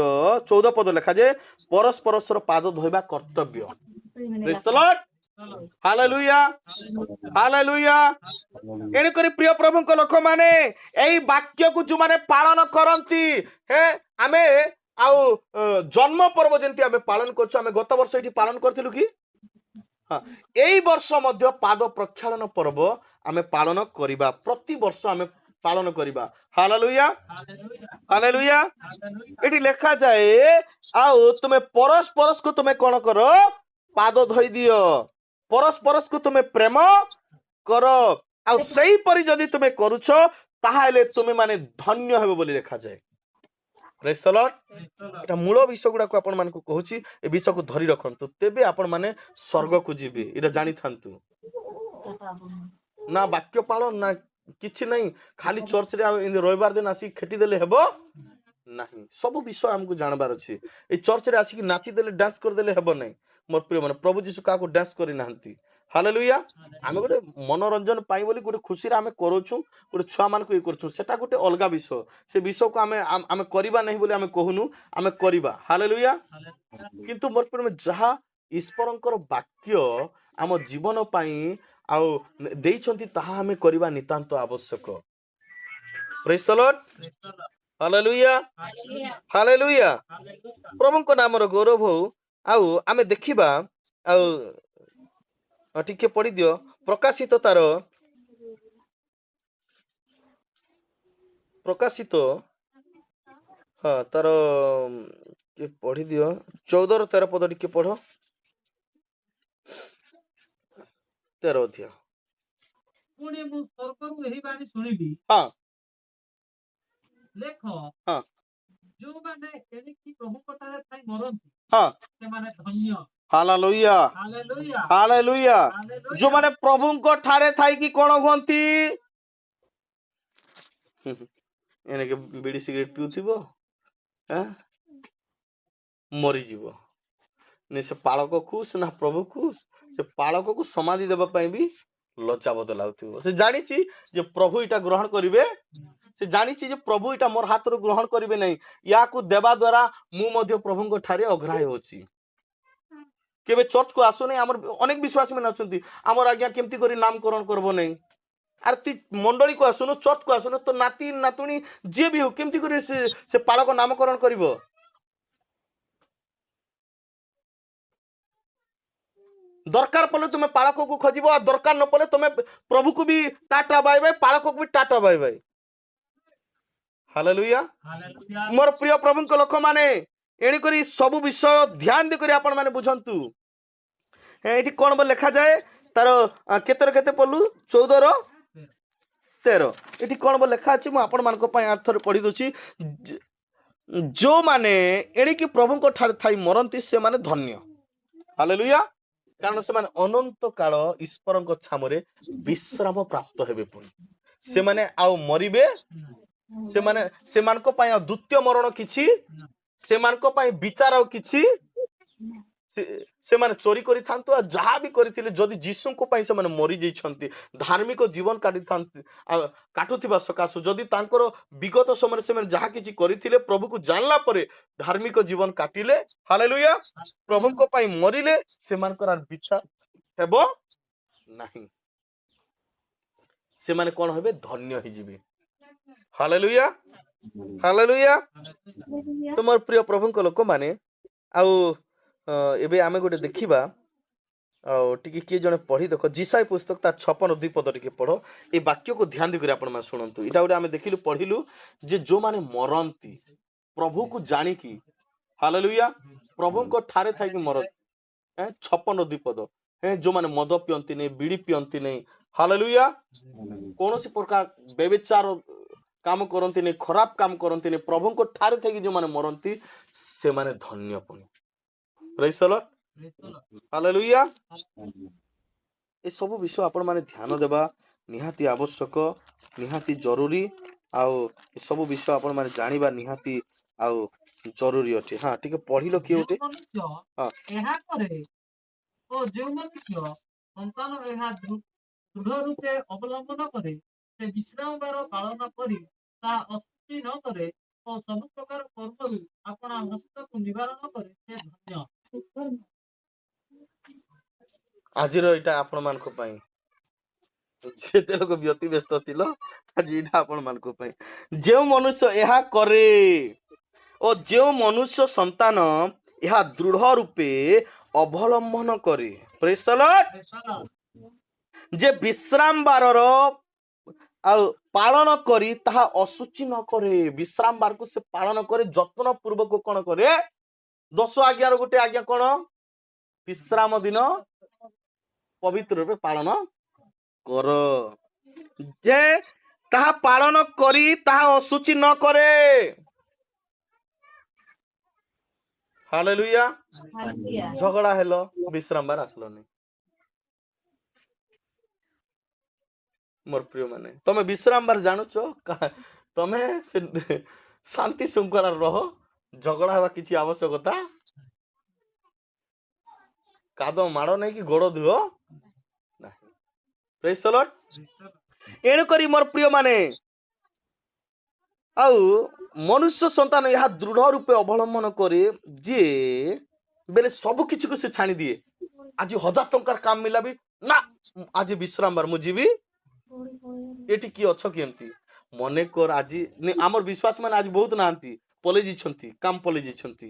14 ପଦ ଲେଖାଯାଏ, ପରସ୍ପରର ପାଦ ଧୋଇବା କର୍ତ୍ତବ୍ୟ। ପ୍ରେଜ୍ ଦ ଲର୍ଡ। Hallelujah hallelujah. ଏଣୁକରି ପ୍ରିୟ ପ୍ରଭୁଙ୍କ ଲୋକମାନେ, ଏଇ ବାକ୍ୟକୁ ଯୋଉମାନେ ପାଳନ କରନ୍ତି, ଆମେ ଆଉ ଜନ୍ମ ପର୍ବ ଯେମିତି ଆମେ ପାଳନ କରୁଛୁ, ଆମେ ଗତ ବର୍ଷ ଏଠି ପାଳନ କରିଥିଲୁ କି? हाँ एई वर्ष मध्य पाद प्रक्षालन पर्व आमे पालन करिबा प्रति वर्ष आमे पालन करिबा हालेलुया हालेलुया एटी लेखा जाए आउ तुमे परस्पर को तुमे कोन करो पाद धोई दियो परस्पर को तुमे प्रेम करो आ सही परि जदि तुमे करूछ ताहाले तुमे माने धन्य हेबो बोली लेखा जाए प्रेज द लॉर्ड एटा मूल विषय गुडा को आपण मान को कहूची ए विषय को धरि रखंतु तेबे आपण माने स्वर्ग को जीवे एटा जानि थांतु ना वाक्य पालन ना किछि नहीं खाली चर्च रे रविवार दिन आसी खेटी देले हेबो नहीं सब विषय हमको जानबार अछि ए चर्च रे आसी कि नाची देले डांस कर देले हेबो नहीं मोर प्रिय मन प्रभु जीसु का को डांस करि नाहंती हालेलुया आमे गोटे मनोरंजन पाई बोली गोटे खुशी रे आमे करूछु गोटे छुआ मान को ई करछु सेटा गोटे अलगा विषय से विषय को आमे करिबा नहीं बोली आमे कहूनु आमे करिबा हालेलुया किंतु मोर प्रिय मन जहा ईश्वरंकर वाक्य आम जीवन पाई आउ देइछंती ताहा आमे करिबा नितांत आवश्यक praise the Lord hallelujah hallelujah प्रभु को नाम रो गौरव हो आउ आमे देखिबा आउ टिके पढ़ी दियो प्रकाशित तार प्रकाशित हाँ तार के पढ़ी दियो 14 13 पद टिके पढ़ो 13 अध्याय पुणी मु स्वर्गरु एही बाणी सुनिबी हाँ लेख हाँ जो माने एनिकी प्रभु कटारे थाई मरंती हाँ से माने धन्य हालेलुया हालेलुया हालेलुया जो माने प्रभु को ठारे थाई कि कोन होंती एने के बीड़ी सिगरेट पिउथिबो हैं मरी जीवो ने से पालक खुश ना प्रभु खुश से पालक को समाधि देबा पई भी लज्जा बदलाउथिबो से जानिछि जे प्रभु इटा ग्रहण करिवे से जानिछि जे प्रभु इटा मोर हाथ रो ग्रहण करिवे नहीं या को देबा द्वारा मु मध्य प्रभु को ठारे अग्राह्य होछि केबे चर्च को आसो नहीं हमर अनेक विश्वास में नचंती हमर आज्ञा केमती करी नामकरण करबो नहीं आर ती मंडली को आसुनो चर्च को आसुनो तो नाती नातुणी जे भी हो केमती करी से पालक नामकरण करिवो दरकार पले तुमे पालक को खोजिबो आ दरकार न पले तुमे प्रभु को भी टाटा बाय बाय पालक को भी tata bye bye hallelujah hallelujah मोर प्रिय प्रभु को लोक माने एणी करी सब विषय ध्यान दे करी आपण माने बुझंतु एठी कोन बो लिखा जाए तार केतर केते पल्लू 14 रो 13 एठी कोन बो लिखा अछि मु आपण मान को पय अर्थ रे पढी दोछि जो माने एणी की प्रभु को ठार थाई मरंती से माने धन्य हालेलुया कारण से माने अनंत काल ईश्वर को छामरे विश्राम प्राप्त हेबे पुनी से माने आउ मरिबे से मान को पय द्वितीय मरण किछि से मान को पय विचार आउ किछि से माने चोरी करि थांतो आ जहा भी करिथिले जदि जीसु को पय से माने मरि जई छंती धार्मिक जीवन काटि थांती काटुथिबा सकासु जदि तांकर विगत समय से माने जहा किछि करिथिले प्रभु को जानला परे धार्मिक जीवन काटिले हालेलुया प्रभु को पय मरिले से मानकर विचार हेबो नाही से माने कोन हेबे धन्य हि जिवे हालेलुया हालेलुया तुमर प्रिय प्रभु को लोक माने आउ एबे आमे गोटे देखिबा आउ टिके के जने पढी देखो जिसाई पुस्तक ता 56 2 पद टिके पढो ए वाक्य को ध्यान दे करी आपण मा सुनंतु इटा गोटे आमे देखिलु पढिलु जे जो माने मरंती प्रभु को जानि की हालेलुया प्रभु को ठारे थाई की मरत 56 2 पद जो माने मद पियंती नहीं बीड़ी पियंती नहीं हालेलुया कोनोसी प्रकार बेविचार काम करंती नहीं खराब काम करंती नहीं प्रभु को ठारे थाई जो माने मरंती से माने धन्य पुनी प्रेज द लॉर्ड हालेलुया ए सब विषय आपण माने ध्यान देबा निहाती आवश्यक निहाती जरूरी आउ ए सब विषय आपण माने जानिबा निहाती आउ जरूरी अछि हां ठीक पढिलो कि उठे हां एहा करे ओ जो मनुष्य संतान एहा दृढ़ रूपे अवलंबन करे से विश्राम बार पालन करी ता अस्तुति न करे और सब प्रकार कर्मरु आपण हस्त को निवारण करे से धन्य आजिर इटा आपण मान को पई जेते लोक व्यक्ति व्यस्त थिलो आज इटा आपण मान को पई जे मनुष्य एहा करे ओ जे मनुष्य संतान ଏହା ଦୃଢ ରୂପେ ଅବଲମ୍ବନ କରେ। Praise the Lord. ଯେ ବିଶ୍ରାମ ବାରର ଆଉ ପାଳନ କରି ତାହା ଅଶୁଚି ନ କରେ। ବିଶ୍ରାମ ବାରକୁ ସେ ପାଳନ କରି ଯତ୍ନ ପୂର୍ବକ କଣ କରେ? 10 ଆଜ୍ଞାର ଗୋଟେ ଆଜ୍ଞା କଣ? ବିଶ୍ରାମ ଦିନ ପବିତ୍ର ରୂପେ ପାଳନ କର। ଯେ ତାହା ପାଳନ କରି ତାହା ଅଶୁଚି ନ କରେ। ହାଲେଲୁୟା। ଝଗଡା ହେଲ, ବିଶ୍ରାମ ବାର ଆସିଲନି। ମୋର ପ୍ରିୟ ମାନେ, ତମେ ବିଶ୍ରାମ ବାର ଜାଣୁଛ? ତମେ ସେ ଶାନ୍ତି ଶୃଙ୍ଖଳାରେ ରହ। ଝଗଡା ହେବା କିଛି ଆବଶ୍ୟକତା। କାଦ ମାଡ଼ ନେଇକି ଗୋଡ ଧୁଅ ନାହିଁ। ପ୍ରେଜ୍ ଦ ଲର୍ଡ। ଏଣୁକରି ମୋର ପ୍ରିୟ ମାନେ, ଆଉ ମନୁଷ୍ୟ ସନ୍ତାନ ଏହା ଦୃଢ ରୂପେ ଅବଲମ୍ବନ କରେ ଯେ ବେଲେ ସବୁ କିଛିକୁ ସେ ଛାଣି ଦିଏ। ଆଜି 1000 ଟଙ୍କାର କାମ ମିଲା ବି ନା, ଆଜି ବିଶ୍ରାମ ବାର ମୁଁ ଯିବି। ଏଠି କିଏ ଅଛ କେମିତି? ମନେ କର ଆଜି ଆମର ବିଶ୍ୱାସ ମାନେ ଆଜି ବହୁତ ନାହାନ୍ତି, ପଲେଇ ଯାଇଛନ୍ତି, କାମ ପଲେଇ ଯାଇଛନ୍ତି।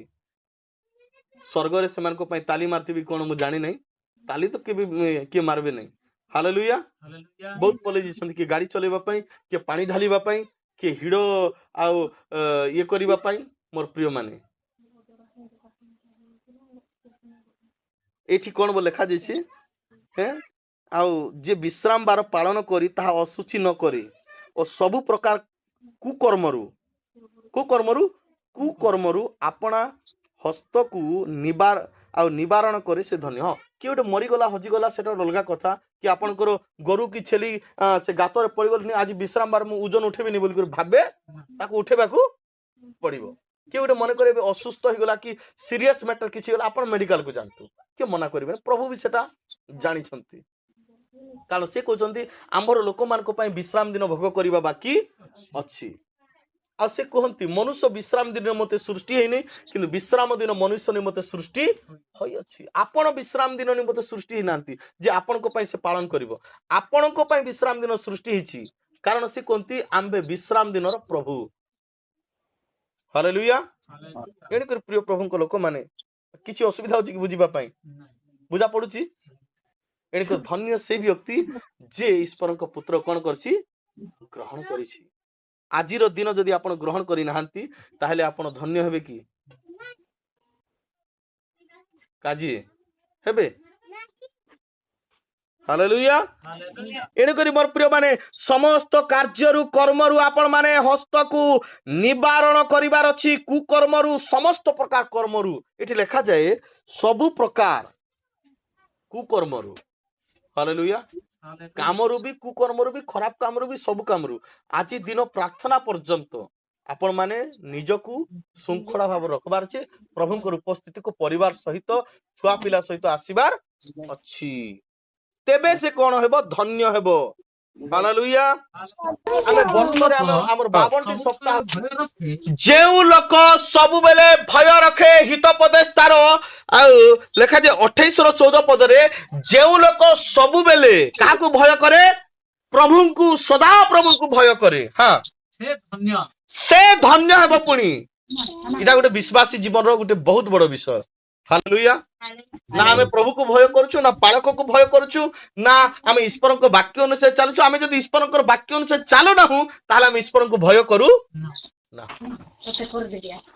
ସ୍ୱର୍ଗରେ ସେମାନଙ୍କ ପାଇଁ ତାଲି ମାରିଥିବି କଣ ମୁଁ ଜାଣି ନାହିଁ। ତାଲି ତ କେବେ କିଏ ମାରବେ ନାହିଁ। ହାଲେଲୁୟା। ବହୁତ ପଲେଇ ଯାଇଛନ୍ତି, କିଏ ଗାଡି ଚଲେଇବା ପାଇଁ, କିଏ ପାଣି ଢାଲିବା ପାଇଁ, କିଏ ହିଡ ଆଉ ଇଏ କରିବା ପାଇଁ। ମୋର ପ୍ରିୟ ମାନେ, ଏଠି କଣ ଲେଖା ଯାଇଛି? ଆଉ ଯେ ବିଶ୍ରାମ ବାର ପାଳନ କରି ତାହା ଅଶୁଚି ନ କରେ ଓ ସବୁ ପ୍ରକାର କୁକର୍ମରୁ ଆପଣା ହସ୍ତକୁ ନିବାରଣ କରି ସେ ଧନ୍ୟ। ହଁ, କିଏ ଗୋଟେ ମରିଗଲା, ହଜିଗଲା, ସେଟା ଅଲଗା କଥା। କି ଆପଣଙ୍କର ଗୋରୁ କି ଛେଳି ସେ ଗାତରେ ପଡିଗଲେ, ଆଜି ବିଶ୍ରାମ ବାର ମୁଁ ଓଜନ ଉଠେଇବିନି ବୋଲି ଭାବେ, ତାକୁ ଉଠେଇବାକୁ ପଡିବ। କିଏ ଗୋଟେ ମନେ କରିବେ ଅସୁସ୍ଥ ହେଇଗଲା କି ସିରିୟସ ମ୍ୟାଟର କିଛି ଗଲା, ଆପଣ ମେଡିକାଲକୁ ଯାଆନ୍ତୁ। କିଏ ମନା କରିବେ? ପ୍ରଭୁ ବି ସେଟା ଜାଣିଛନ୍ତି। କାରଣ ସେ କହୁଛନ୍ତି ଆମର ଲୋକମାନଙ୍କ ପାଇଁ ବିଶ୍ରାମ ଦିନ ଭୋଗ କରିବା ବାକି ଅଛି। ଆଉ ସେ କୁହନ୍ତି ମନୁଷ୍ୟ ବିଶ୍ରାମ ଦିନ ମତେ ସୃଷ୍ଟି ହେଇନି, କିନ୍ତୁ ବିଶ୍ରାମ ଦିନ ମନୁଷ୍ୟ ନିମନ୍ତେ ସୃଷ୍ଟି ହୋଇଅଛି। ଆପଣ ବିଶ୍ରାମ ଦିନ ନିମନ୍ତେ ସୃଷ୍ଟି ହେଇନାହାନ୍ତି ଯେ ଆପଣଙ୍କ ପାଇଁ ସେ ପାଳନ କରିବ। ଆପଣଙ୍କ ପାଇଁ ବିଶ୍ରାମ ଦିନ ସୃଷ୍ଟି ହେଇଛି, କାରଣ ସେ କୁହନ୍ତି ଆମ୍ଭେ ବିଶ୍ରାମ ଦିନର ପ୍ରଭୁ। ହାଲେଲୁୟା। ଏଣୁକରି ପ୍ରିୟ ପ୍ରଭୁଙ୍କ ଲୋକମାନେ, କିଛି ଅସୁବିଧା ହଉଛି କି ବୁଝିବା ପାଇଁ? ବୁଝା ପଡୁଛି? ଏଣୁକରି ଧନ୍ୟ ସେଇ ବ୍ୟକ୍ତି ଯେ ଈଶ୍ୱରଙ୍କ ପୁତ୍ର କଣ କରିଛି? ଗ୍ରହଣ କରିଛି। ଆଜିର ଦିନ ଯଦି ଆପଣ ଗ୍ରହଣ କରିନାହାନ୍ତି, ତାହେଲେ ଆପଣ ଧନ୍ୟ ହେବେ କି? କାଜି ହେବେ? ହାଲେଲୁୟା। ଏଣୁକରି ମୋର ପ୍ରିୟ ମାନେ, ସମସ୍ତ କାର୍ଯ୍ୟରୁ କର୍ମରୁ ଆପଣ ମାନେ ହସ୍ତକୁ ନିବାରଣ କରିବାର ଅଛି। କୁକର୍ମରୁ, ସମସ୍ତ ପ୍ରକାର କର୍ମରୁ। ଏଠି ଲେଖାଯାଏ ସବୁ ପ୍ରକାର କୁକର୍ମରୁ। ହାଲେଲୁୟା। କାମରୁ ବି, କୁକର୍ମରୁ ବି, ଖରାପ କାମରୁ ବି, ସବୁ କାମରୁ। ଆଜି ଦିନ ପ୍ରାର୍ଥନା ପର୍ଯ୍ୟନ୍ତ ଆପଣ ମାନେ ନିଜକୁ ଶୃଙ୍ଖଳା ଭାବରେ ରଖିବାର ଅଛି। ପ୍ରଭୁଙ୍କର ଉପସ୍ଥିତିକୁ ପରିବାର ସହିତ, ଛୁଆ ପିଲା ସହିତ ଆସିବାର ଅଛି। ତେବେ ସେ କଣ ହେବ? ଧନ୍ୟ ହେବ। ହାଲେଲୁୟା। ଆମେ ବର୍ଷରେ ଆମର 52ଟି ସପ୍ତାହ, ଯେଉଁ ଲୋକ ସବୁବେଳେ ଭୟ ରଖେ, ହିତୋପଦେଶ ତାର ଆଉ ଲେଖାଯାଏ 28:14 ପଦରେ, ଯେଉଁ ଲୋକ ସବୁବେଳେ କାହାକୁ ଭୟ କରେ? ପ୍ରଭୁଙ୍କୁ, ସଦା ପ୍ରଭୁଙ୍କୁ ଭୟ କରେ, ହଁ, ସେ ଧନ୍ୟ ହେବ। ପୁଣି ଏଇଟା ଗୋଟେ ବିଶ୍ୱାସୀ ଜୀବନର ଗୋଟେ ବହୁତ ବଡ ବିଷୟ। ହାଲେଲୁୟା। ନା ଆମେ ପ୍ରଭୁକୁ ଭୟ କରୁଛୁ, ନା ବାଳକକୁ ଭୟ କରୁଛୁ, ନା ଆମେ ଈଶ୍ୱରଙ୍କ ବାକ୍ୟ ଅନୁସାରେ ଚାଲୁଛୁ। ଆମେ ଯଦି ଈଶ୍ୱରଙ୍କର ବାକ୍ୟ ଅନୁସାରେ ଚାଲୁନାହୁଁ, ତାହେଲେ ଆମେ ଈଶ୍ୱରଙ୍କୁ ଭୟ କରୁ ନା।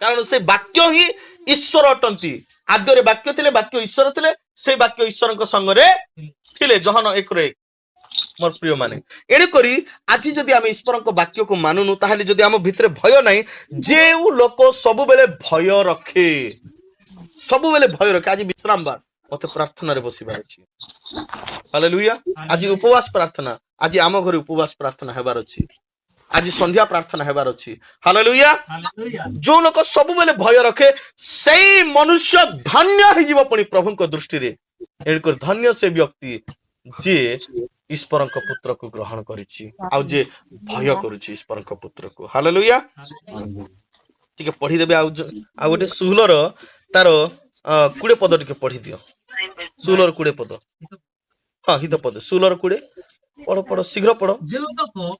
କାରଣ ସେ ବାକ୍ୟ ହିଁ ଈଶ୍ୱର ଅଟନ୍ତି। ଆଦ୍ୟରେ ବାକ୍ୟ ଥିଲେ, ବାକ୍ୟ ଈଶ୍ୱର ଥିଲେ, ସେଇ ବାକ୍ୟ ଈଶ୍ୱରଙ୍କ ସଙ୍ଗରେ ଥିଲେ। ଜହନ 1:1। ମୋର ପ୍ରିୟ ମାନେ, ଏଣୁକରି ଆଜି ଯଦି ଆମେ ଈଶ୍ୱରଙ୍କ ବାକ୍ୟକୁ ମାନୁନୁ, ତାହେଲେ ଯଦି ଆମ ଭିତରେ ଭୟ ନାହିଁ, ଯେଉଁ ଲୋକ ସବୁବେଳେ ଭୟ ରଖେ, ସବୁବେଳେ ଭୟ ରଖେ। ଆଜି ବିଶ୍ରାମ ବାର, ମତେ ପ୍ରାର୍ଥନାରେ ବସିବାର ଅଛି। ହାଲେଲୁୟା। ଆଜି ଉପବାସ ପ୍ରାର୍ଥନା, ଆଜି ଆମ ଘରେ ଉପବାସ ପ୍ରାର୍ଥନା ହେବାର ଅଛି। ଆଜି ସନ୍ଧ୍ୟା ପ୍ରାର୍ଥନା ହେବାର ଅଛି। ହାଲେଲୁୟା। ଯୋଉ ଲୋକ ସବୁବେଳେ ଭୟ ରଖେ, ସେଇ ମନୁଷ୍ୟ ଧନ୍ୟ ହେଇଯିବ ପୁଣି ପ୍ରଭୁଙ୍କ ଦୃଷ୍ଟିରେ। ଏଣୁକରି ଧନ୍ୟ ସେ ବ୍ୟକ୍ତି ଯିଏ ଈଶ୍ୱରଙ୍କ ପୁତ୍ରକୁ ଗ୍ରହଣ କରିଛି, ଆଉ ଯିଏ ଭୟ କରୁଛି ଈଶ୍ୱରଙ୍କ ପୁତ୍ରକୁ। ହାଲେଲୁୟା। ଟିକେ ପଢିଦେବେ। ଆଉ ଗୋଟେ ସୁଲର ତାର 20 ପଦ ଟିକେ ପଢିଦିଅ। ସୁଲର 20 ପଦ। ହଁ, ହିତ ପଦ ସୁଲର 20। ପଢ, ଶୀଘ୍ର ପଢ।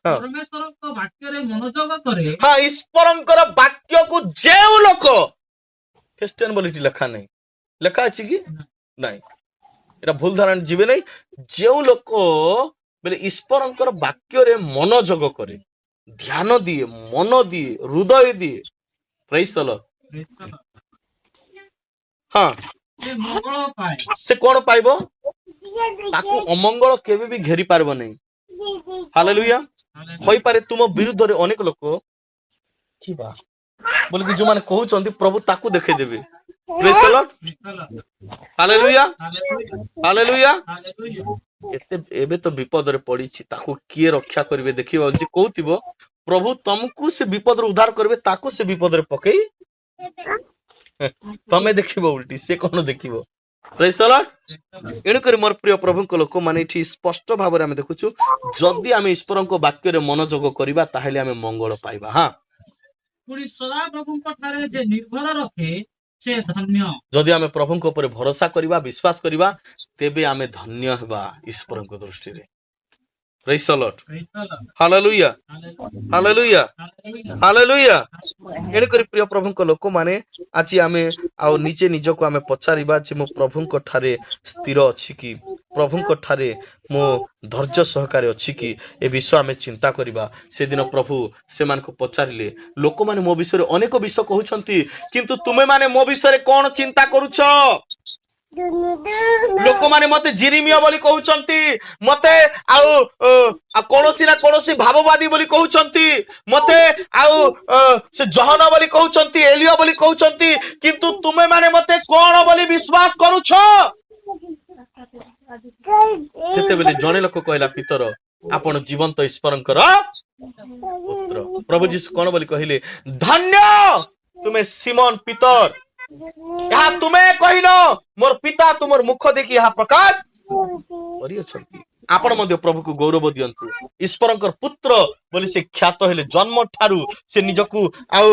ପରମେଶ୍ୱରଙ୍କ ବାକ୍ୟରେ ମନୋଯୋଗ କରେ, ହଁ, ଈଶ୍ୱରଙ୍କର ବାକ୍ୟକୁ ଯେଉଁ ଲୋକ, ଖ୍ରୀଷ୍ଟିଆନ ବୋଲି ଏଠି ଲେଖା ନାହିଁ। ଲେଖା ଅଛି କି ନାଇଁ? এটা ভুল ধারণা ଯିବେ ନାହିଁ। ଯେଉଁ ଲୋକ ବୋଲେ ଈଶ୍ୱରଙ୍କର ବାକ୍ୟରେ ମନୋଯୋଗ କରେ, ଧ୍ୟାନ ଦିଏ, ମନ ଦିଏ, ହୃଦୟ ଦିଏ, ପ୍ରେଜ୍ ଦ ଲର୍ଡ, ହଁ, ସେ ମଙ୍ଗଳ ପାଏ। ସେ କଣ ପାଇବ? ତାକୁ ଅମଙ୍ଗଳ କେବେ ବି ଘେରି ପାରିବ ନାହିଁ। ହାଲେଲୁୟା। ହୋଇପାରେ ତୁମ ବିରୁଦ୍ଧରେ ଅନେକ ଲୋକ ଥିବା ବୋଲିକି ଯୋଉମାନେ କହୁଛନ୍ତି ପ୍ରଭୁ ତାକୁ ଦେଖେଇଦେବେ। ପ୍ରେଜ୍ ଦ ଲର୍ଡ, ହାଲେଲୁୟା, ହାଲେଲୁୟା। ଏବେ ତ ବିପଦରେ ପଡିଛି, ତାକୁ କିଏ ରକ୍ଷା କରିବେ ଦେଖିବ। ଯେ କହୁଥିବ ପ୍ରଭୁ ତମକୁ ସେ ବିପଦରୁ ଉଦ୍ଧାର କରିବେ, ତାକୁ ସେ ବିପଦରେ ପକେଇ ତମେ ଦେଖିବ ଉଲ୍ଟି, ସେ କଣ ଦେଖିବ? ପ୍ରେଜ୍ ଦ ଲର୍ଡ। ଏଣୁକରି ମୋର ପ୍ରିୟ ପ୍ରଭୁଙ୍କ ଲୋକମାନେ ଏଠି ସ୍ପଷ୍ଟ ଭାବରେ ଆମେ ଦେଖୁଛୁ, ଯଦି ଆମେ ଈଶ୍ୱରଙ୍କ ବାକ୍ୟରେ ମନୋଯୋଗ କରିବା ତାହେଲେ ଆମେ ମଙ୍ଗଳ ପାଇବା। ହଁ, ପୁଣି ସଦା ପ୍ରଭୁଙ୍କ ଠାରେ ଯେ ନିର୍ଭର ରଖେ ସେ ଧନ୍ୟ। ଯଦି ଆମେ ପ୍ରଭୁଙ୍କ ଉପରେ ଭରସା କରିବା, ବିଶ୍ୱାସ କରିବା, ତେବେ ଆମେ ଧନ୍ୟ ହେବା ଈଶ୍ୱରଙ୍କ ଦୃଷ୍ଟିରେ। ପ୍ରେଜ୍ the Lord, hallelujah, hallelujah, hallelujah. ଏଣୁକରି ପ୍ରିୟ ପ୍ରଭୁଙ୍କ ଲୋକମାନେ ଆଜି ଆମେ ଆଉ ନିଜେ ନିଜକୁ ଆମେ ପଚାରିବା ଯେ ମୁଁ ପ୍ରଭୁଙ୍କ ଠାରେ ସ୍ଥିର ଅଛି କି? ପ୍ରଭୁଙ୍କ ଠାରେ ମୁଁ ଧୈର୍ଯ୍ୟ ସହକାରେ ଅଛି କି? ଏ ବିଷୟ ଆମେ ଚିନ୍ତା କରିବା। ସେଦିନ ପ୍ରଭୁ ସେମାନଙ୍କୁ ପଚାରିଲେ, ଲୋକମାନେ ମୋ ବିଷୟରେ ଅନେକ ବିଷୟ କହୁଛନ୍ତି, କିନ୍ତୁ ତୁମେମାନେ ମୋ ବିଷୟରେ କଣ ଚିନ୍ତା କରୁଛ? ଲୋକମାନେ ମତେ ଜିରିମିୟ ବୋଲି କହୁଛନ୍ତି, ମତେ ଆଉ କୌଣସି ନା କୌଣସି ଭାବବାଦୀ ବୋଲି କହୁଛନ୍ତି, ମତେ ଆଉ ସେ ଜହନ ବୋଲି କହୁଛନ୍ତି, ଏଲିୟ ବୋଲି କହୁଛନ୍ତି, କିନ୍ତୁ ତୁମେମାନେ ମତେ କଣ ବୋଲି ବିଶ୍ୱାସ କରୁଛ? ସେତେବେଳେ ଜଣେ ଲୋକ କହିଲା, ପିତର ଆପଣ ଜୀବନ୍ତ ଈଶ୍ୱରଙ୍କର ପୁତ୍ର। ପ୍ରଭୁ ଯୀଶୁ କଣ ବୋଲି କହିଲେ? ଧନ୍ୟ ତୁମେ ସିମୋନ ପିତର, ଏହା ତୁମେ କହିଲ, ମୋର ପିତା ତୁମର ମୁଖ ଦେଖି ଏହା ପ୍ରକାଶ କରିଅଛନ୍ତି। ଆପଣ ମଧ୍ୟ ପ୍ରଭୁକୁ ଗୌରବ ଦିଅନ୍ତୁ। ଈଶ୍ୱରଙ୍କର ପୁତ୍ର ବୋଲି ସେ ଖ୍ୟାତ ହେଲେ। ଜନ୍ମ ଠାରୁ ସେ ନିଜକୁ ଆଉ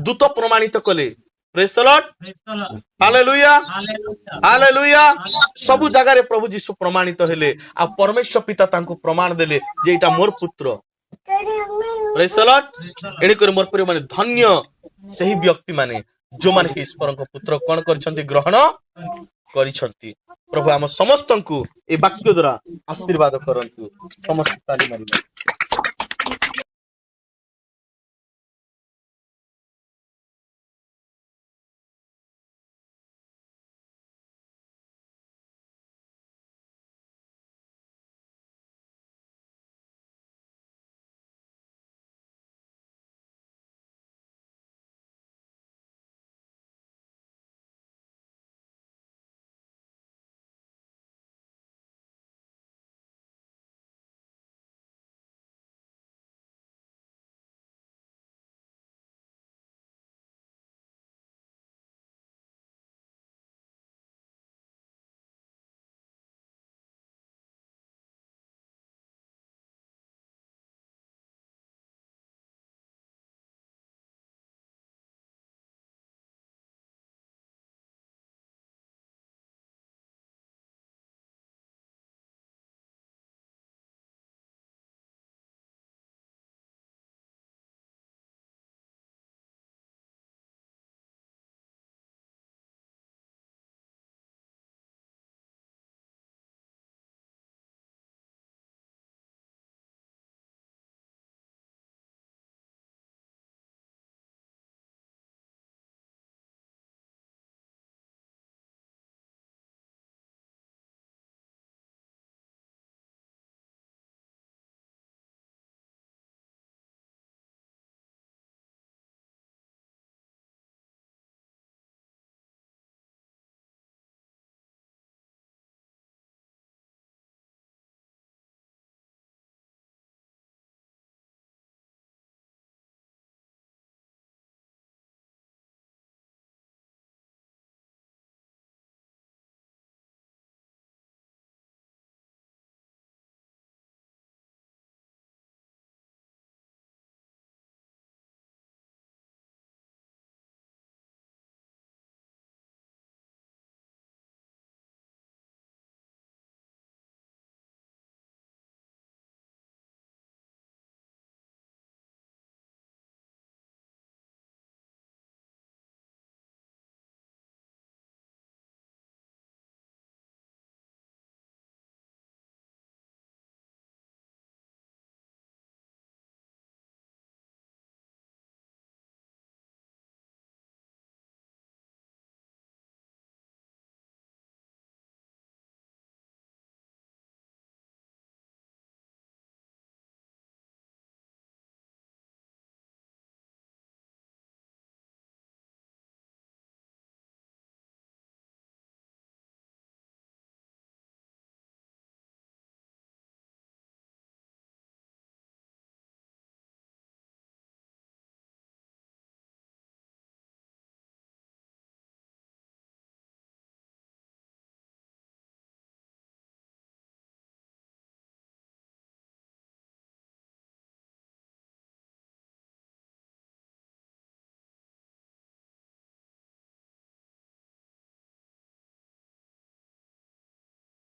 ଦୂତ ପ୍ରମାଣିତ କଲେ। ପ୍ରେଜ୍ ଦ ଲର୍ଡ, ହାଲେଲୁୟା, ହାଲେଲୁୟା। ସବୁ ଜାଗାରେ ପ୍ରଭୁ ଯୀଶୁ ପ୍ରମାଣିତ ହେଲେ, ଆଉ ପରମେଶ୍ୱର ପିତା ତାଙ୍କୁ ପ୍ରମାଣ ଦେଲେ ଯେ ଏଇଟା ମୋର ପୁତ୍ର। ପ୍ରେଜ୍ ଦ ଲର୍ଡ। ଏଣୁକରି ମୋର ପ୍ରିୟ ମାନେ, ଧନ୍ୟ ସେହି ବ୍ୟକ୍ତି ମାନେ ଯୋଉମାନେ କି ଈଶ୍ୱରଙ୍କ ପୁତ୍ର କଣ କରିଛନ୍ତି? ଗ୍ରହଣ କରିଛନ୍ତି। ପ୍ରଭୁ ଆମ ସମସ୍ତଙ୍କୁ ଏ ବାକ୍ୟ ଦ୍ୱାରା ଆଶୀର୍ବାଦ କରନ୍ତୁ। ସମସ୍ତେ ତାଲି ମାରିବା।